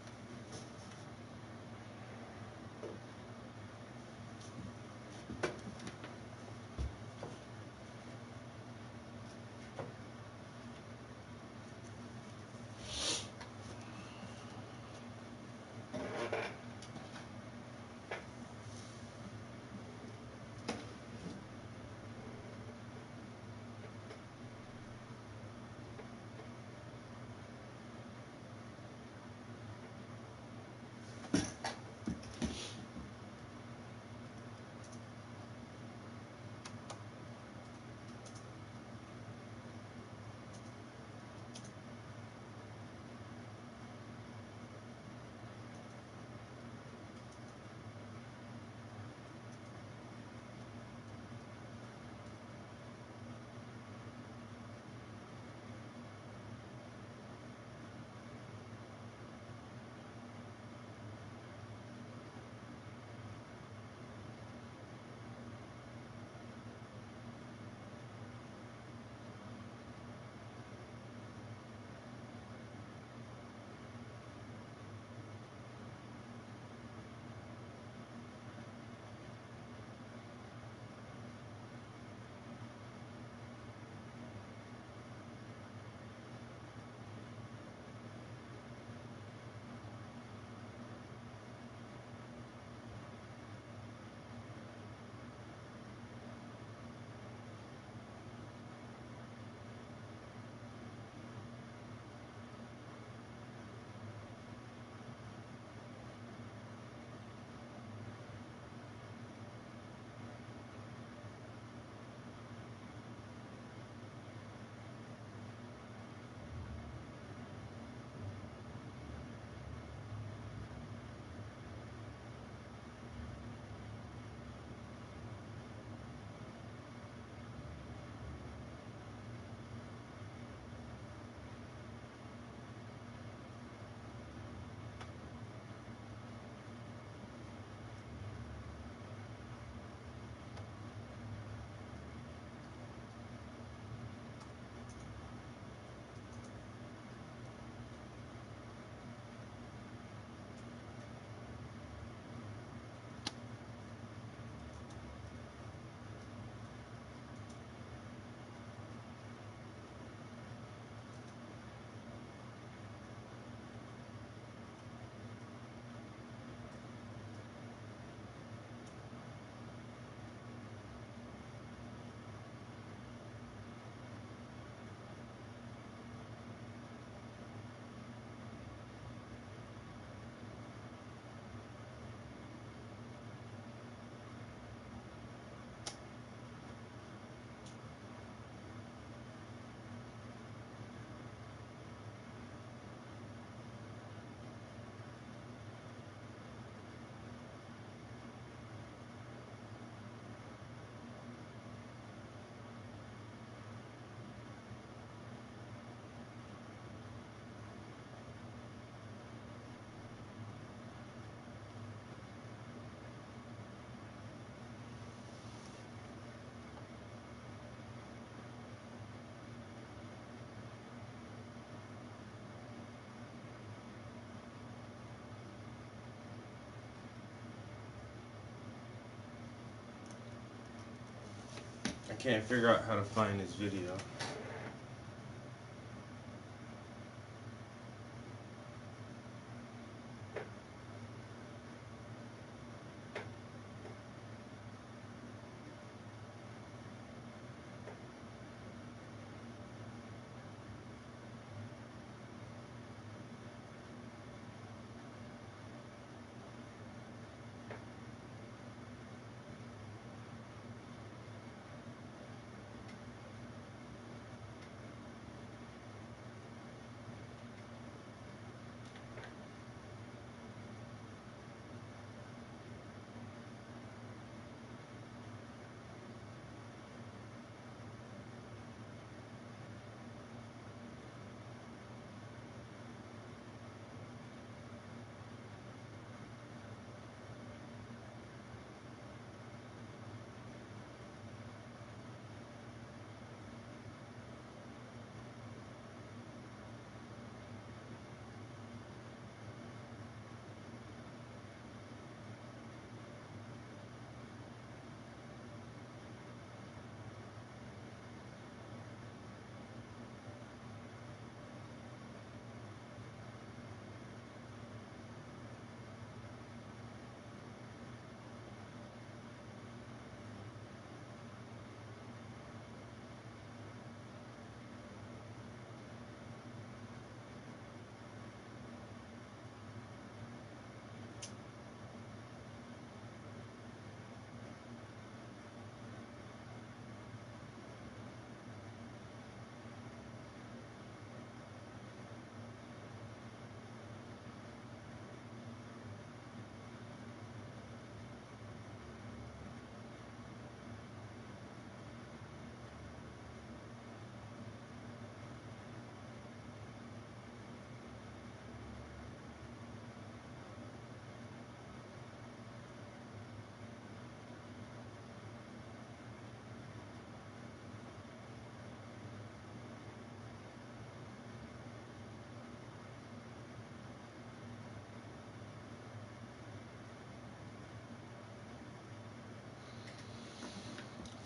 can't figure out how to find this video.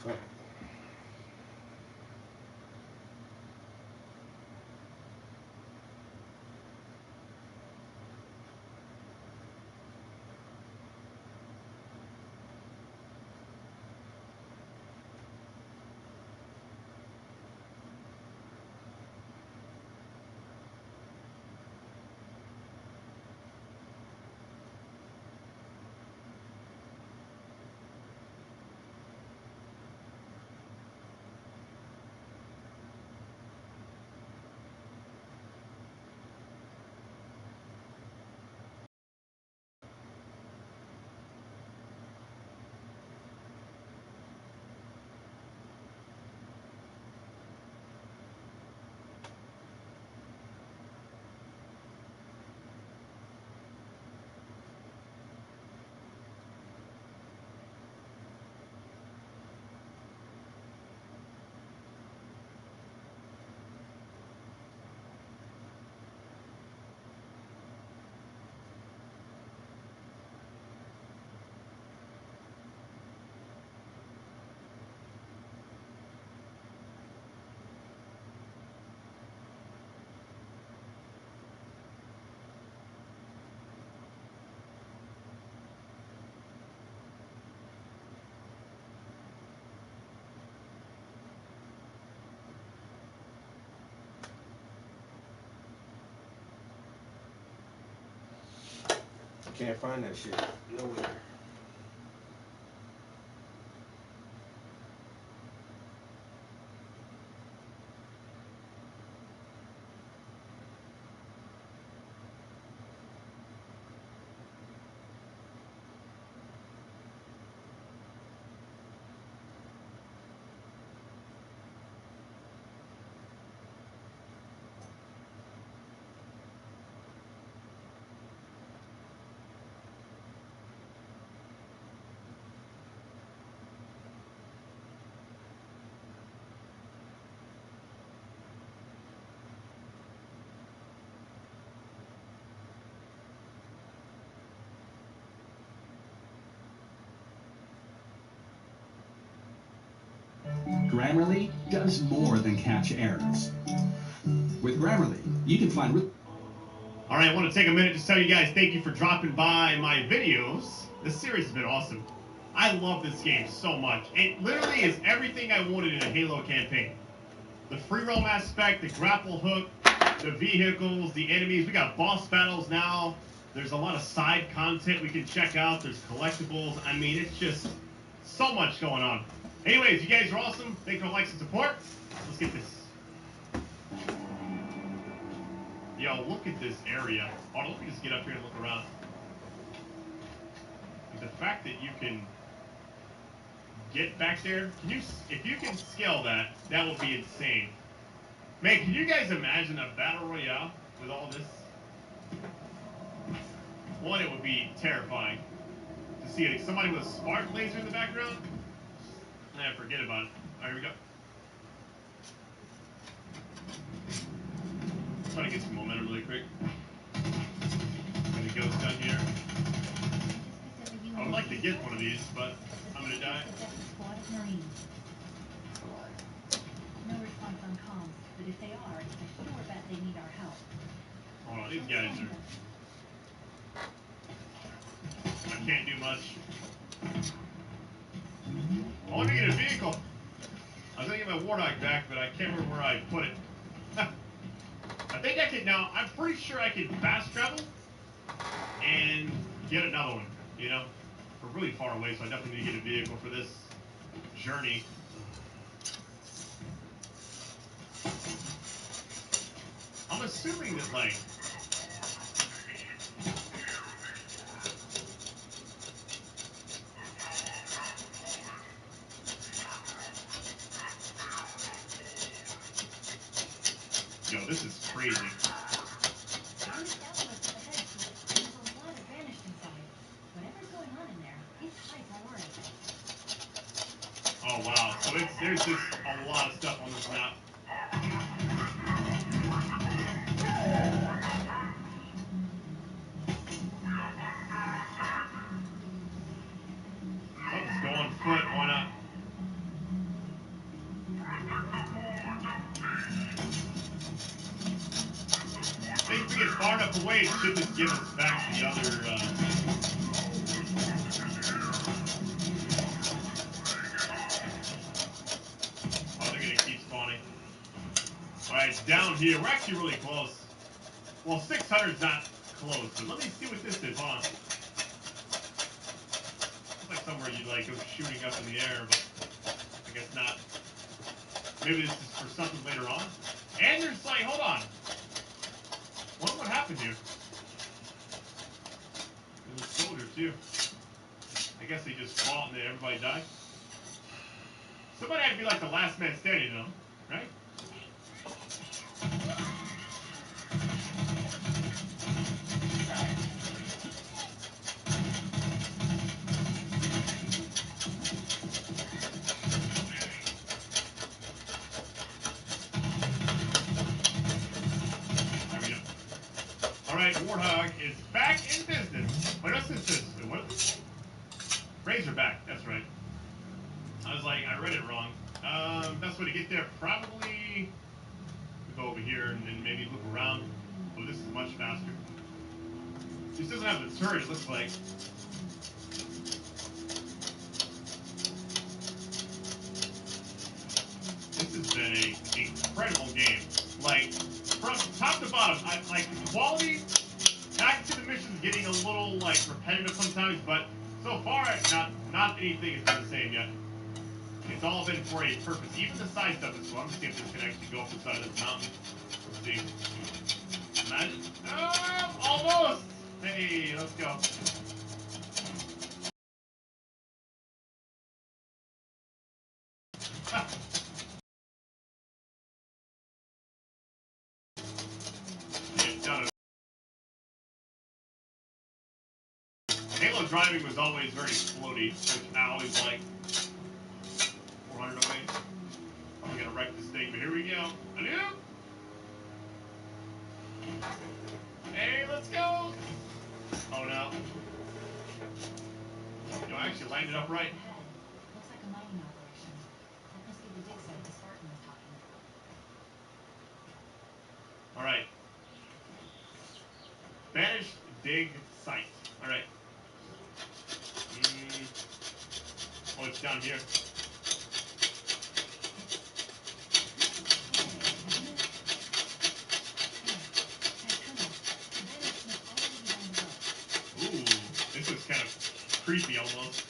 Fuck. Can't find that shit nowhere. Grammarly does more than catch errors. With Grammarly, you can find... All right, I want to take a minute to tell you guys thank you for dropping by my videos. This series has been awesome. I love this game so much. It literally is everything I wanted in a Halo campaign. The free roam aspect, the grapple hook, the vehicles, the enemies. We got boss battles now. There's a lot of side content we can check out. There's collectibles. I mean, it's just so much going on. Anyways, you guys are awesome. Thank you for likes and support. Let's get this. Yo, look at this area. Hold on, let me just get up here and look around. The fact that you can get back there, if you can scale that, that would be insane. Man, can you guys imagine a battle royale with all this? One, it would be terrifying to see somebody with a spark laser in the background. Nah, forget about it. All right, here we go. Try to get some momentum really quick. And the ghost down here. I would like to get one of these, but I'm gonna die. No response on comms, but if they are, it's a sure bet they need our help. Hold on, these guys are... I can't do much. I want to get a vehicle. I was gonna get my Warthog back, but I can't remember where I put it. I think I can now. I'm pretty sure I can fast travel and get another one. You know, we're really far away, so I definitely need to get a vehicle for this journey. I'm assuming that like. Yo, this is crazy. Oh wow, so there's just a lot of stuff on this map. Let's go on foot, why not? I think if we get far enough away, it should just give us back the other, Oh, they're gonna keep spawning. Alright, down here, we're actually really close. Well, 600's not close, but let me see what this is, hold on. Looks like somewhere you'd like go shooting up in the air, but I guess not. Maybe this is for something later on. And there's like, hold on. Wonder what happened here. There's a soldier too. I guess they just fought and then everybody died. Somebody had to be like the last man standing, though, right? Alright, Warthog is back in business. Wait, what's this? What? Razorback, that's right. I was like, I read it wrong. Best way to get there, probably go over here and then maybe look around. Oh, this is much faster. This doesn't have the turret, it looks like. This has been an incredible game. Like, from top to bottom, like quality. I can see the missions getting a little like repetitive sometimes, but so far, not anything has been the same yet. It's all been for a purpose. Even the side stuff is fun. Let's see if this can actually go up the side of this mountain. Let's see. Imagine. Oh, almost. Hey, let's go. Halo driving was always very floaty, which I always like. 400 away. I'm gonna wreck this thing, but here we go. Adieu! Hey, let's go! Oh no. Yo, I actually landed upright. Looks like a mining operation. That must be the dig big site. All right. Oh, it's down here. Ooh, this is kind of creepy almost.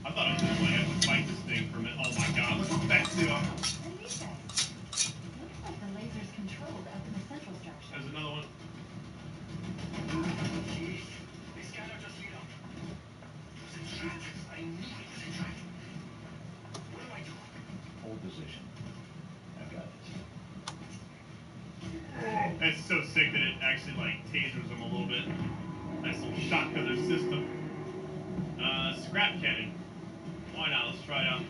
I thought I just might have to fight this thing for a minute. Oh my god, look at that too. There's another one. Hold position. I've got it. It's so sick that it actually like tasers them a little bit. Nice little shock to their system. Scrap cannon. Why not? Let's try it out.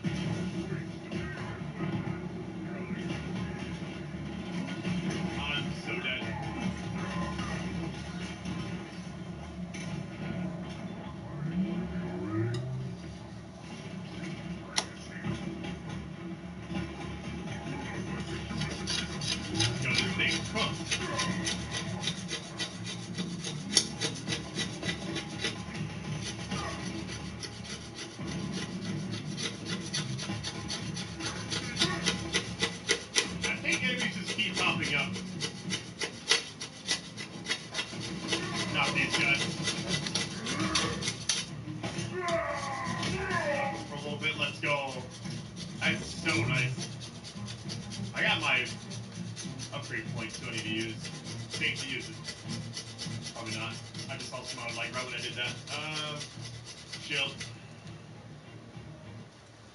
I'm so dead. Yo, this thing cooked. I think enemies just keep popping up. Not these guys. For a little bit, let's go. That's so nice. I got my upgrade points, do I need to use? Safe to use it. Probably not. I just saw someone like right when I did that. Shield.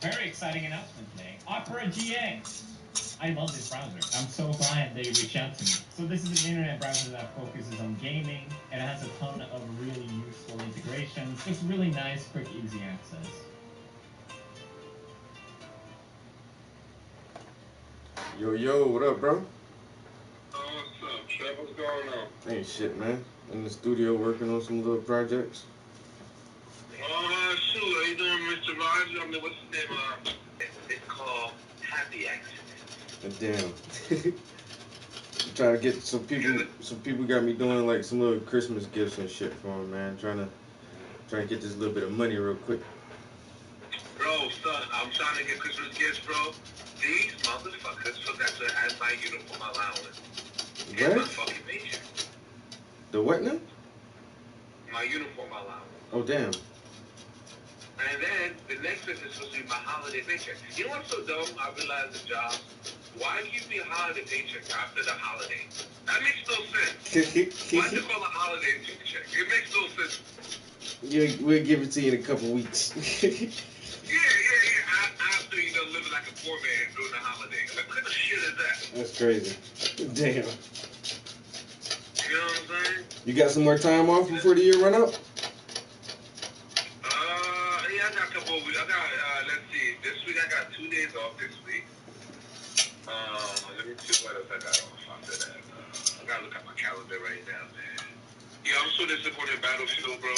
Very exciting announcement today. Opera GA. I love this browser. I'm so glad they reached out to me. So this is an internet browser that focuses on gaming, and it has a ton of really useful integrations. It's really nice, quick, easy access. Yo, what up, bro? What's up, Trev? What's going on? Ain't shit, man. In the studio working on some little projects. Shoot, how you doing, Mr. Rogers? I mean, what's his name? It's called Happy Accident. Damn. Trying to get some people got me doing like some little Christmas gifts and shit for them, man. Trying to get this little bit of money real quick. Bro, son, I'm trying to get Christmas gifts, bro. These motherfuckers forgot to add my uniform allowance. And my fucking paycheck. The what now? My uniform allowance. Oh, damn. And then the next thing is supposed to be my holiday paycheck. You know what's so dumb? I realized the job. Why give me a holiday paycheck after the holiday? That makes no sense. Why do you call a holiday paycheck? It makes no sense. Yeah, we'll give it to you in a couple weeks. Yeah. After you done living like a poor man during the holiday. Like, what kind of shit is that? That's crazy. Damn. You know what I'm saying? You got some more time off before the year run out? Yeah, I got a couple of weeks. I got, let's see, this week I got 2 days off this week. Let me see what else I got off after that. I gotta look at my calendar right now, man. Yeah, I'm so disappointed in Battlefield, bro.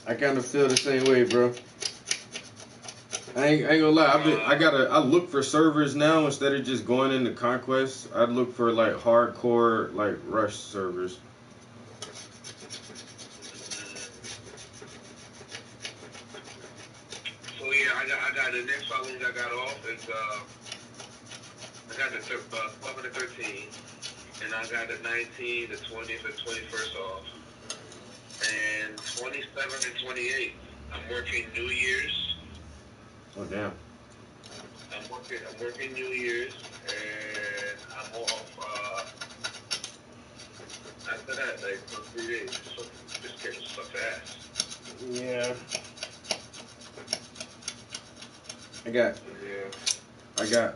I kind of feel the same way, bro. I ain't gonna lie. I look for servers now instead of just going into Conquest. I'd look for like hardcore, like rush servers. So yeah, I got the next following I got off is I got the 12 and the 13, and I got the 19, the 20th, and 21st off, and 27 and 28. I'm working New Year's. Oh damn. I'm working New Year's, and I'm off after that, like for 3 days. So this schedule sucks ass. Yeah. I got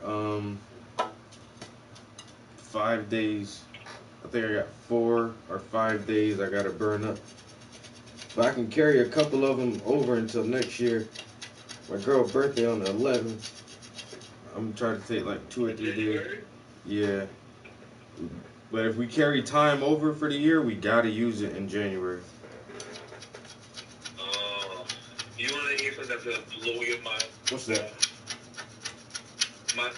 5 days. I think I got 4 or 5 days I gotta burn up. But I can carry a couple of them over until next year. My girl's birthday on the 11th. I'm trying to take like 2 or 3 days. Yeah. But if we carry time over for the year, we gotta use it in January. You want to hear something that's going to blow your mind? What's that? I'm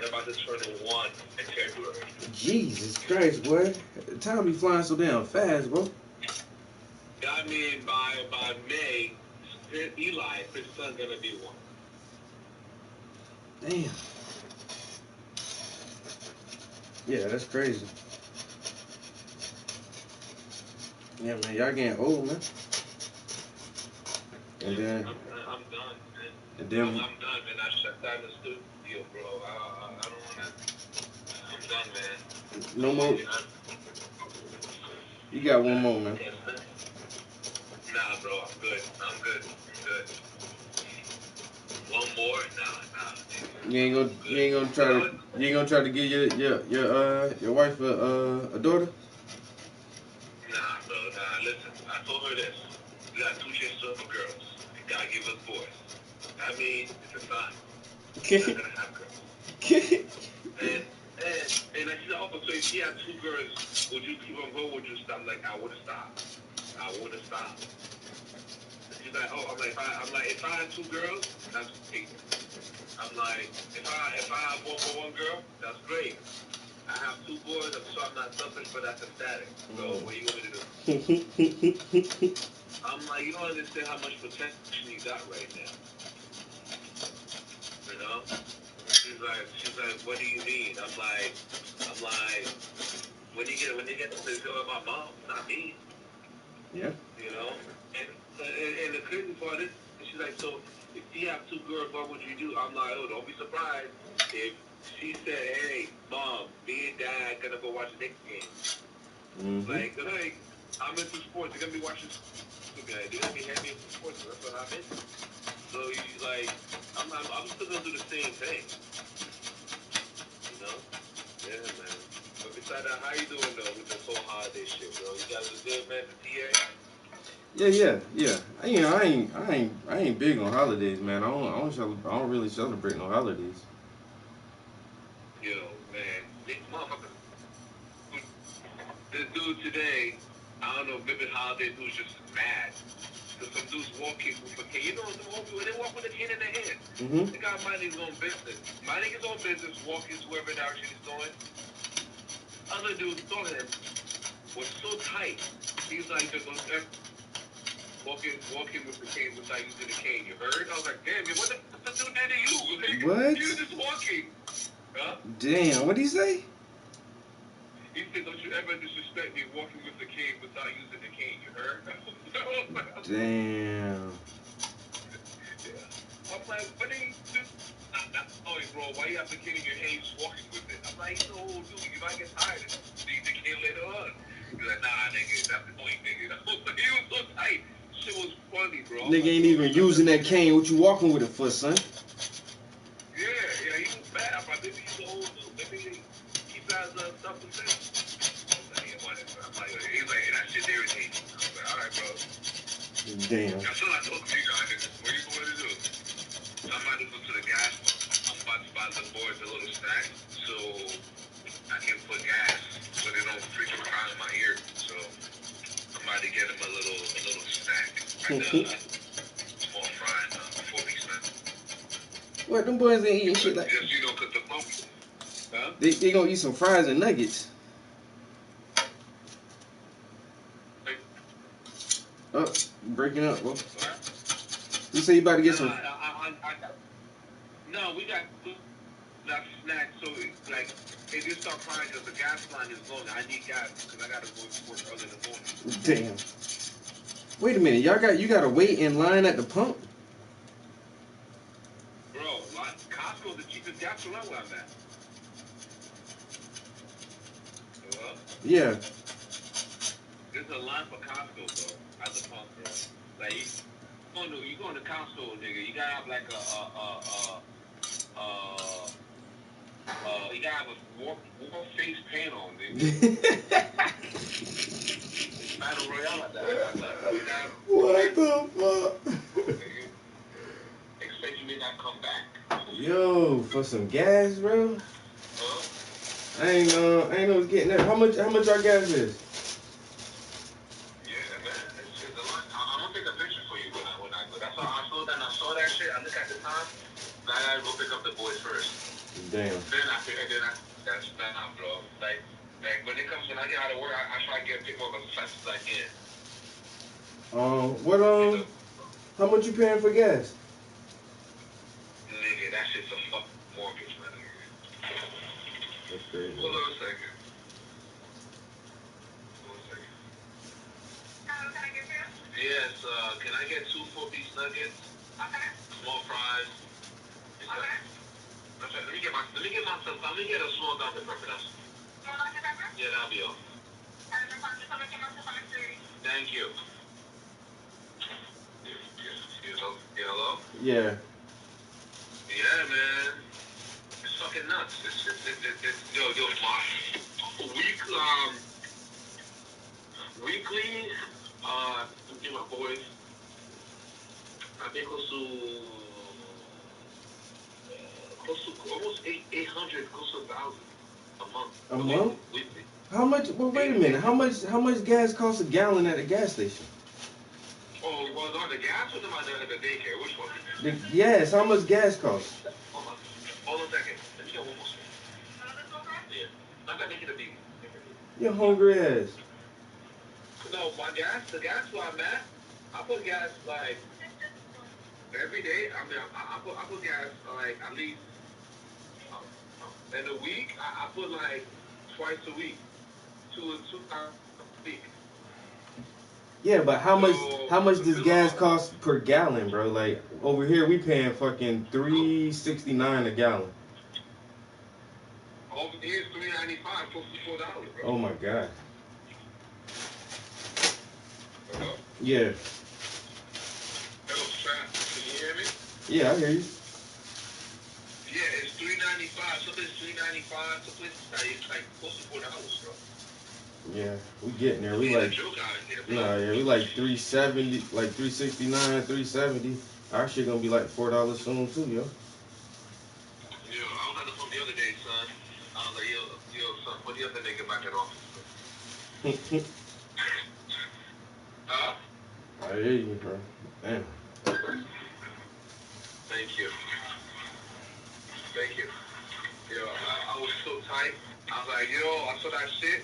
about to turn 1 in February. Jesus Christ, boy. Time be flying so damn fast, bro. I mean, by May, Eli, his son's going to be 1. Damn. Yeah, that's crazy. Yeah, man, y'all getting old, man. And then, I'm done, man. and then, I'm done, man. I shut down the studio, bro. I don't want to. I'm done, man. no more. You got one more, man. Nah, bro. I'm good. I'm good. One more? Nah. You ain't gonna try to give your wife a daughter? Nah, bro. Nah. Listen, I told her this. We got 2 little girls. God give us boys. I mean, it's a sign. We're not gonna have girls. and I said, oh, so if she had 2 girls, would you keep on going? Would you stop? I'm like, I would have stopped. She's like, oh, I'm like, if I had 2 girls, that's great. I'm like, if I have one girl, that's great. I have 2 boys, I'm sure I'm not selfish, but that's ecstatic. So what you want me to do? I'm like, you don't understand how much protection you got right now. You know? She's like, what do you mean? I'm like, when you get to go with my mom, not me. Yeah. You know? And the crazy part is, she's like, so if you have 2 girls, what would you do? I'm like, oh, don't be surprised if she said, hey, mom, me and dad gonna go watch the Knicks game. Mm-hmm. Like, hey, I'm into sports. They're gonna be watching. They're gonna be heavy into sports. That's what I'm into. So you like, I'm still gonna do the same thing. You know? Yeah, man. But besides that, how you doing though with this whole holiday shit, bro? You guys are good, man. The TA. Yeah. You know, I ain't big on holidays, man. I don't really celebrate no holidays. Yo, man, this motherfucker. This dude today, I don't know, maybe holiday dude's just mad. Because some dude's walking with a cane. You know, when they walk with a cane in their hand. Mm-hmm. The guy minding his own business. Minding his own business, walking to wherever direction he's going. Other dude saw him, was so tight. He's like, just walking with the cane without using the cane. You heard? I was like, damn, what the dude did to you? What? You just walking. Huh? Damn, what'd he say? He said, don't you ever disrespect me walking with the cane without using the cane. You heard? Damn. Yeah. I'm like, what do you do? Oh, bro, why you have the cane in your hand just walking with it? I'm like, he's an old dude. You might get tired and need the cane later on. He's like, nah, nigga, that's the point, nigga. He was so tight. Shit was funny, bro. Nigga ain't even using that cane. What you walking with it for, son? Yeah, he was bad. I maybe he's an old dude. Maybe he has stuff to say. I'm like, he's like, that shit irritating. I was like, all right, bro. Damn. That's what I told you guys. What are you going to do? So I'm about to go to the gas pump. I'm about to buy the boys a little snack so I can put gas so they don't freaking cry in my ear. So I'm about to get them a little snack. Small frying 4-piece snack. What, them boys ain't eating shit like that? You know, cause the pump. Huh? They gonna eat some fries and nuggets. Oh, breaking up, bro. You say you about to get some. No, we got that snack. So it's like, if you start crying because the gas line is long, I need gas because I gotta go to work early in the morning. Damn. Wait a minute, you gotta wait in line at the pump? Bro, Costco's the cheapest gas around where I'm at. Hello? Yeah. There's a line for Costco, bro, at the pump, bro. Like, you going to Costco, nigga, you gotta have like you gotta have a war face paint on, nigga. Battle Royale at that. What the fuck? Expect you may not come back. Yo. Yo, for some gas, bro. I ain't know it's getting that. How much our gas is? Yeah, man. It's a lot. I'm gonna take a picture for you when I go. That's why I saw that shit. I look at the time. Now I gotta go pick up the boys first. Damn. That's not, bro. Like when I get out of work, I try to pick up as fast as I can. How much you paying for gas? Nigga, that shit's a fucking mortgage, man. That's crazy. Hold on a second. Yes, can I get 2 4-piece nuggets? Okay. Small fries. Okay. Let me get a small Dr. Pepper. Small Dr. Pepper? Yeah, that'll be all. Thank you. Yeah, hello? Yeah. Yeah, man. It's fucking nuts. It's weekly, give my boys, I think close to almost 800, close to 1,000 a month. A month? Weekly. How much? Well, wait a minute. How much gas costs a gallon at a gas station? Oh, well, the gas or the daycare? Which one? Yes. How much gas costs? Hold on a second. Let me get one more second. Yeah. I'm gonna make it a big. You're hungry ass. No, the gas where I'm at, I put gas like every day. I mean, I put gas like at least in a week. I put like twice a week, two times a week. Yeah, but how much does gas cost per gallon, bro? Like over here, we paying fucking $3.69 a gallon. Over here is $3.95, close to $4, bro. Oh my god. Hello? Yeah. Hello, Trap. Can you hear me? Yeah, I hear you. Yeah, it's $3.95. Something's $3.95. Something's it's like close to $4, bro. Yeah, we getting there. We like, we like 370, like 369, 370. Our shit gonna be like $4 soon too, yo. Yeah, I was on the phone the other day, son. I was like, yo, son, put the other nigga back in office. Huh? I hear you, bro. Damn. Thank you. Thank you. Yo, I was so tight. I was like, yo, I saw that shit.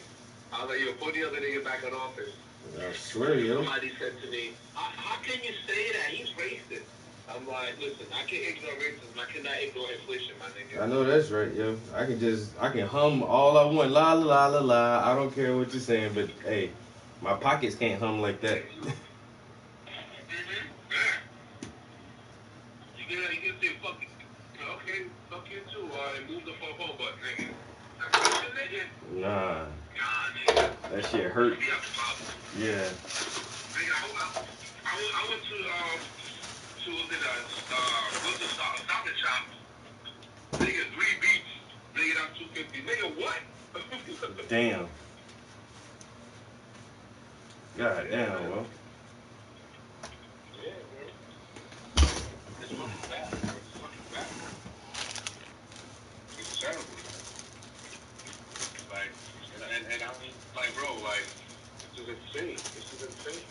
I was like, yo, put the other nigga back in office. I swear, yo. Somebody said to me, how can you say that? He's racist. I'm like, listen, I can't ignore racism. I cannot ignore inflation, my nigga. I know that's right, yo. I can hum all I want. La la la la la. I don't care what you're saying, but hey, my pockets can't hum like that. You can say fuck it. Okay, fuck you too. And move the fuck home, but nigga. Nigga? Nah. Nigga. That shit hurt. Yeah. Nigga, I went to Stop and Shop. Nigga, 3 beats. Nigga, that's $2.50. Nigga, what? Damn. God damn, well. Yeah, bro. It's fucking bad, bro. It's fucking bad. It's terrible, man. Like, and I mean, like, bro, like, this is insane. This is insane.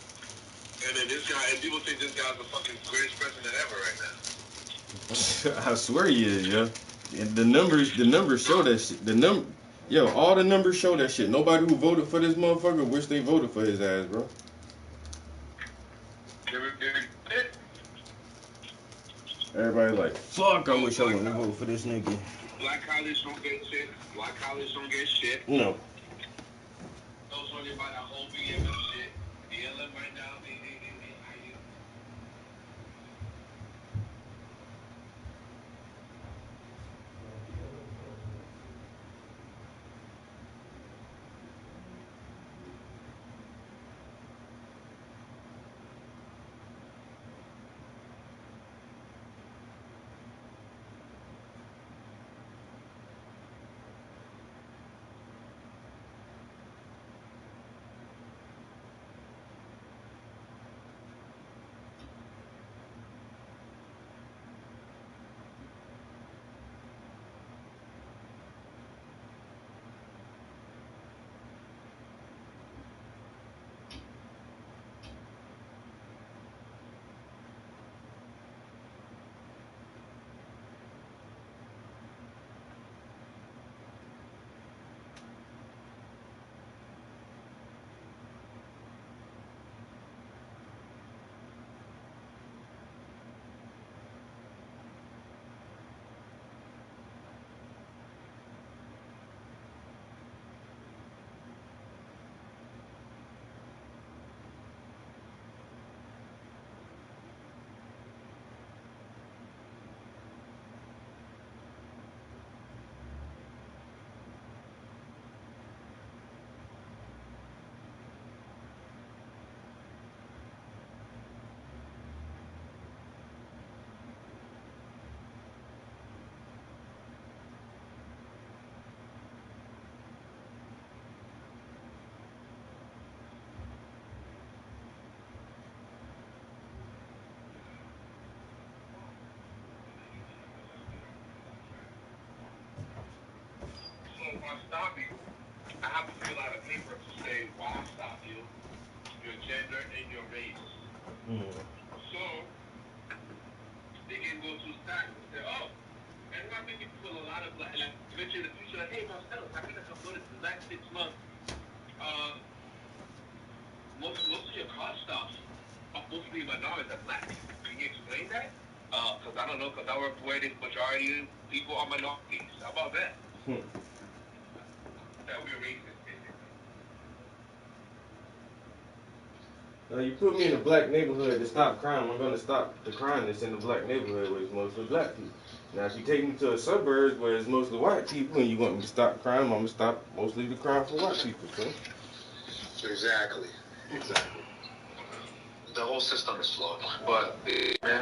And then this guy, and people think this guy's the fucking greatest president ever right now. I swear he is, yo. And the numbers show that shit. Yo, all the numbers show that shit. Nobody who voted for this motherfucker wish they voted for his ass, bro. Everybody like, fuck, I wish I wouldn't have voted for this nigga. Black college don't get shit. Black college don't get shit. No. Those only about that whole BLM shit. BLM right now, they I stop you, I have to fill out a paper to say why I stopped you, your gender, and your race. So, they can go to tax and say, oh, and I think it put a lot of, like, eventually in the future, like, hey, Marcelo, I think I come notice the last 6 months, most of your car stops are mostly minorities and black people. Can you explain that? Because I don't know, because I work where the majority of people are minorities. How about that? That would be racist, basically. You put me in a black neighborhood to stop crime, I'm gonna stop the crime that's in the black neighborhood where it's mostly black people. Now, if you take me to a suburb where it's mostly white people and you want me to stop crime, I'm gonna stop mostly the crime for white people, so. Exactly. The whole system is flawed. But, man,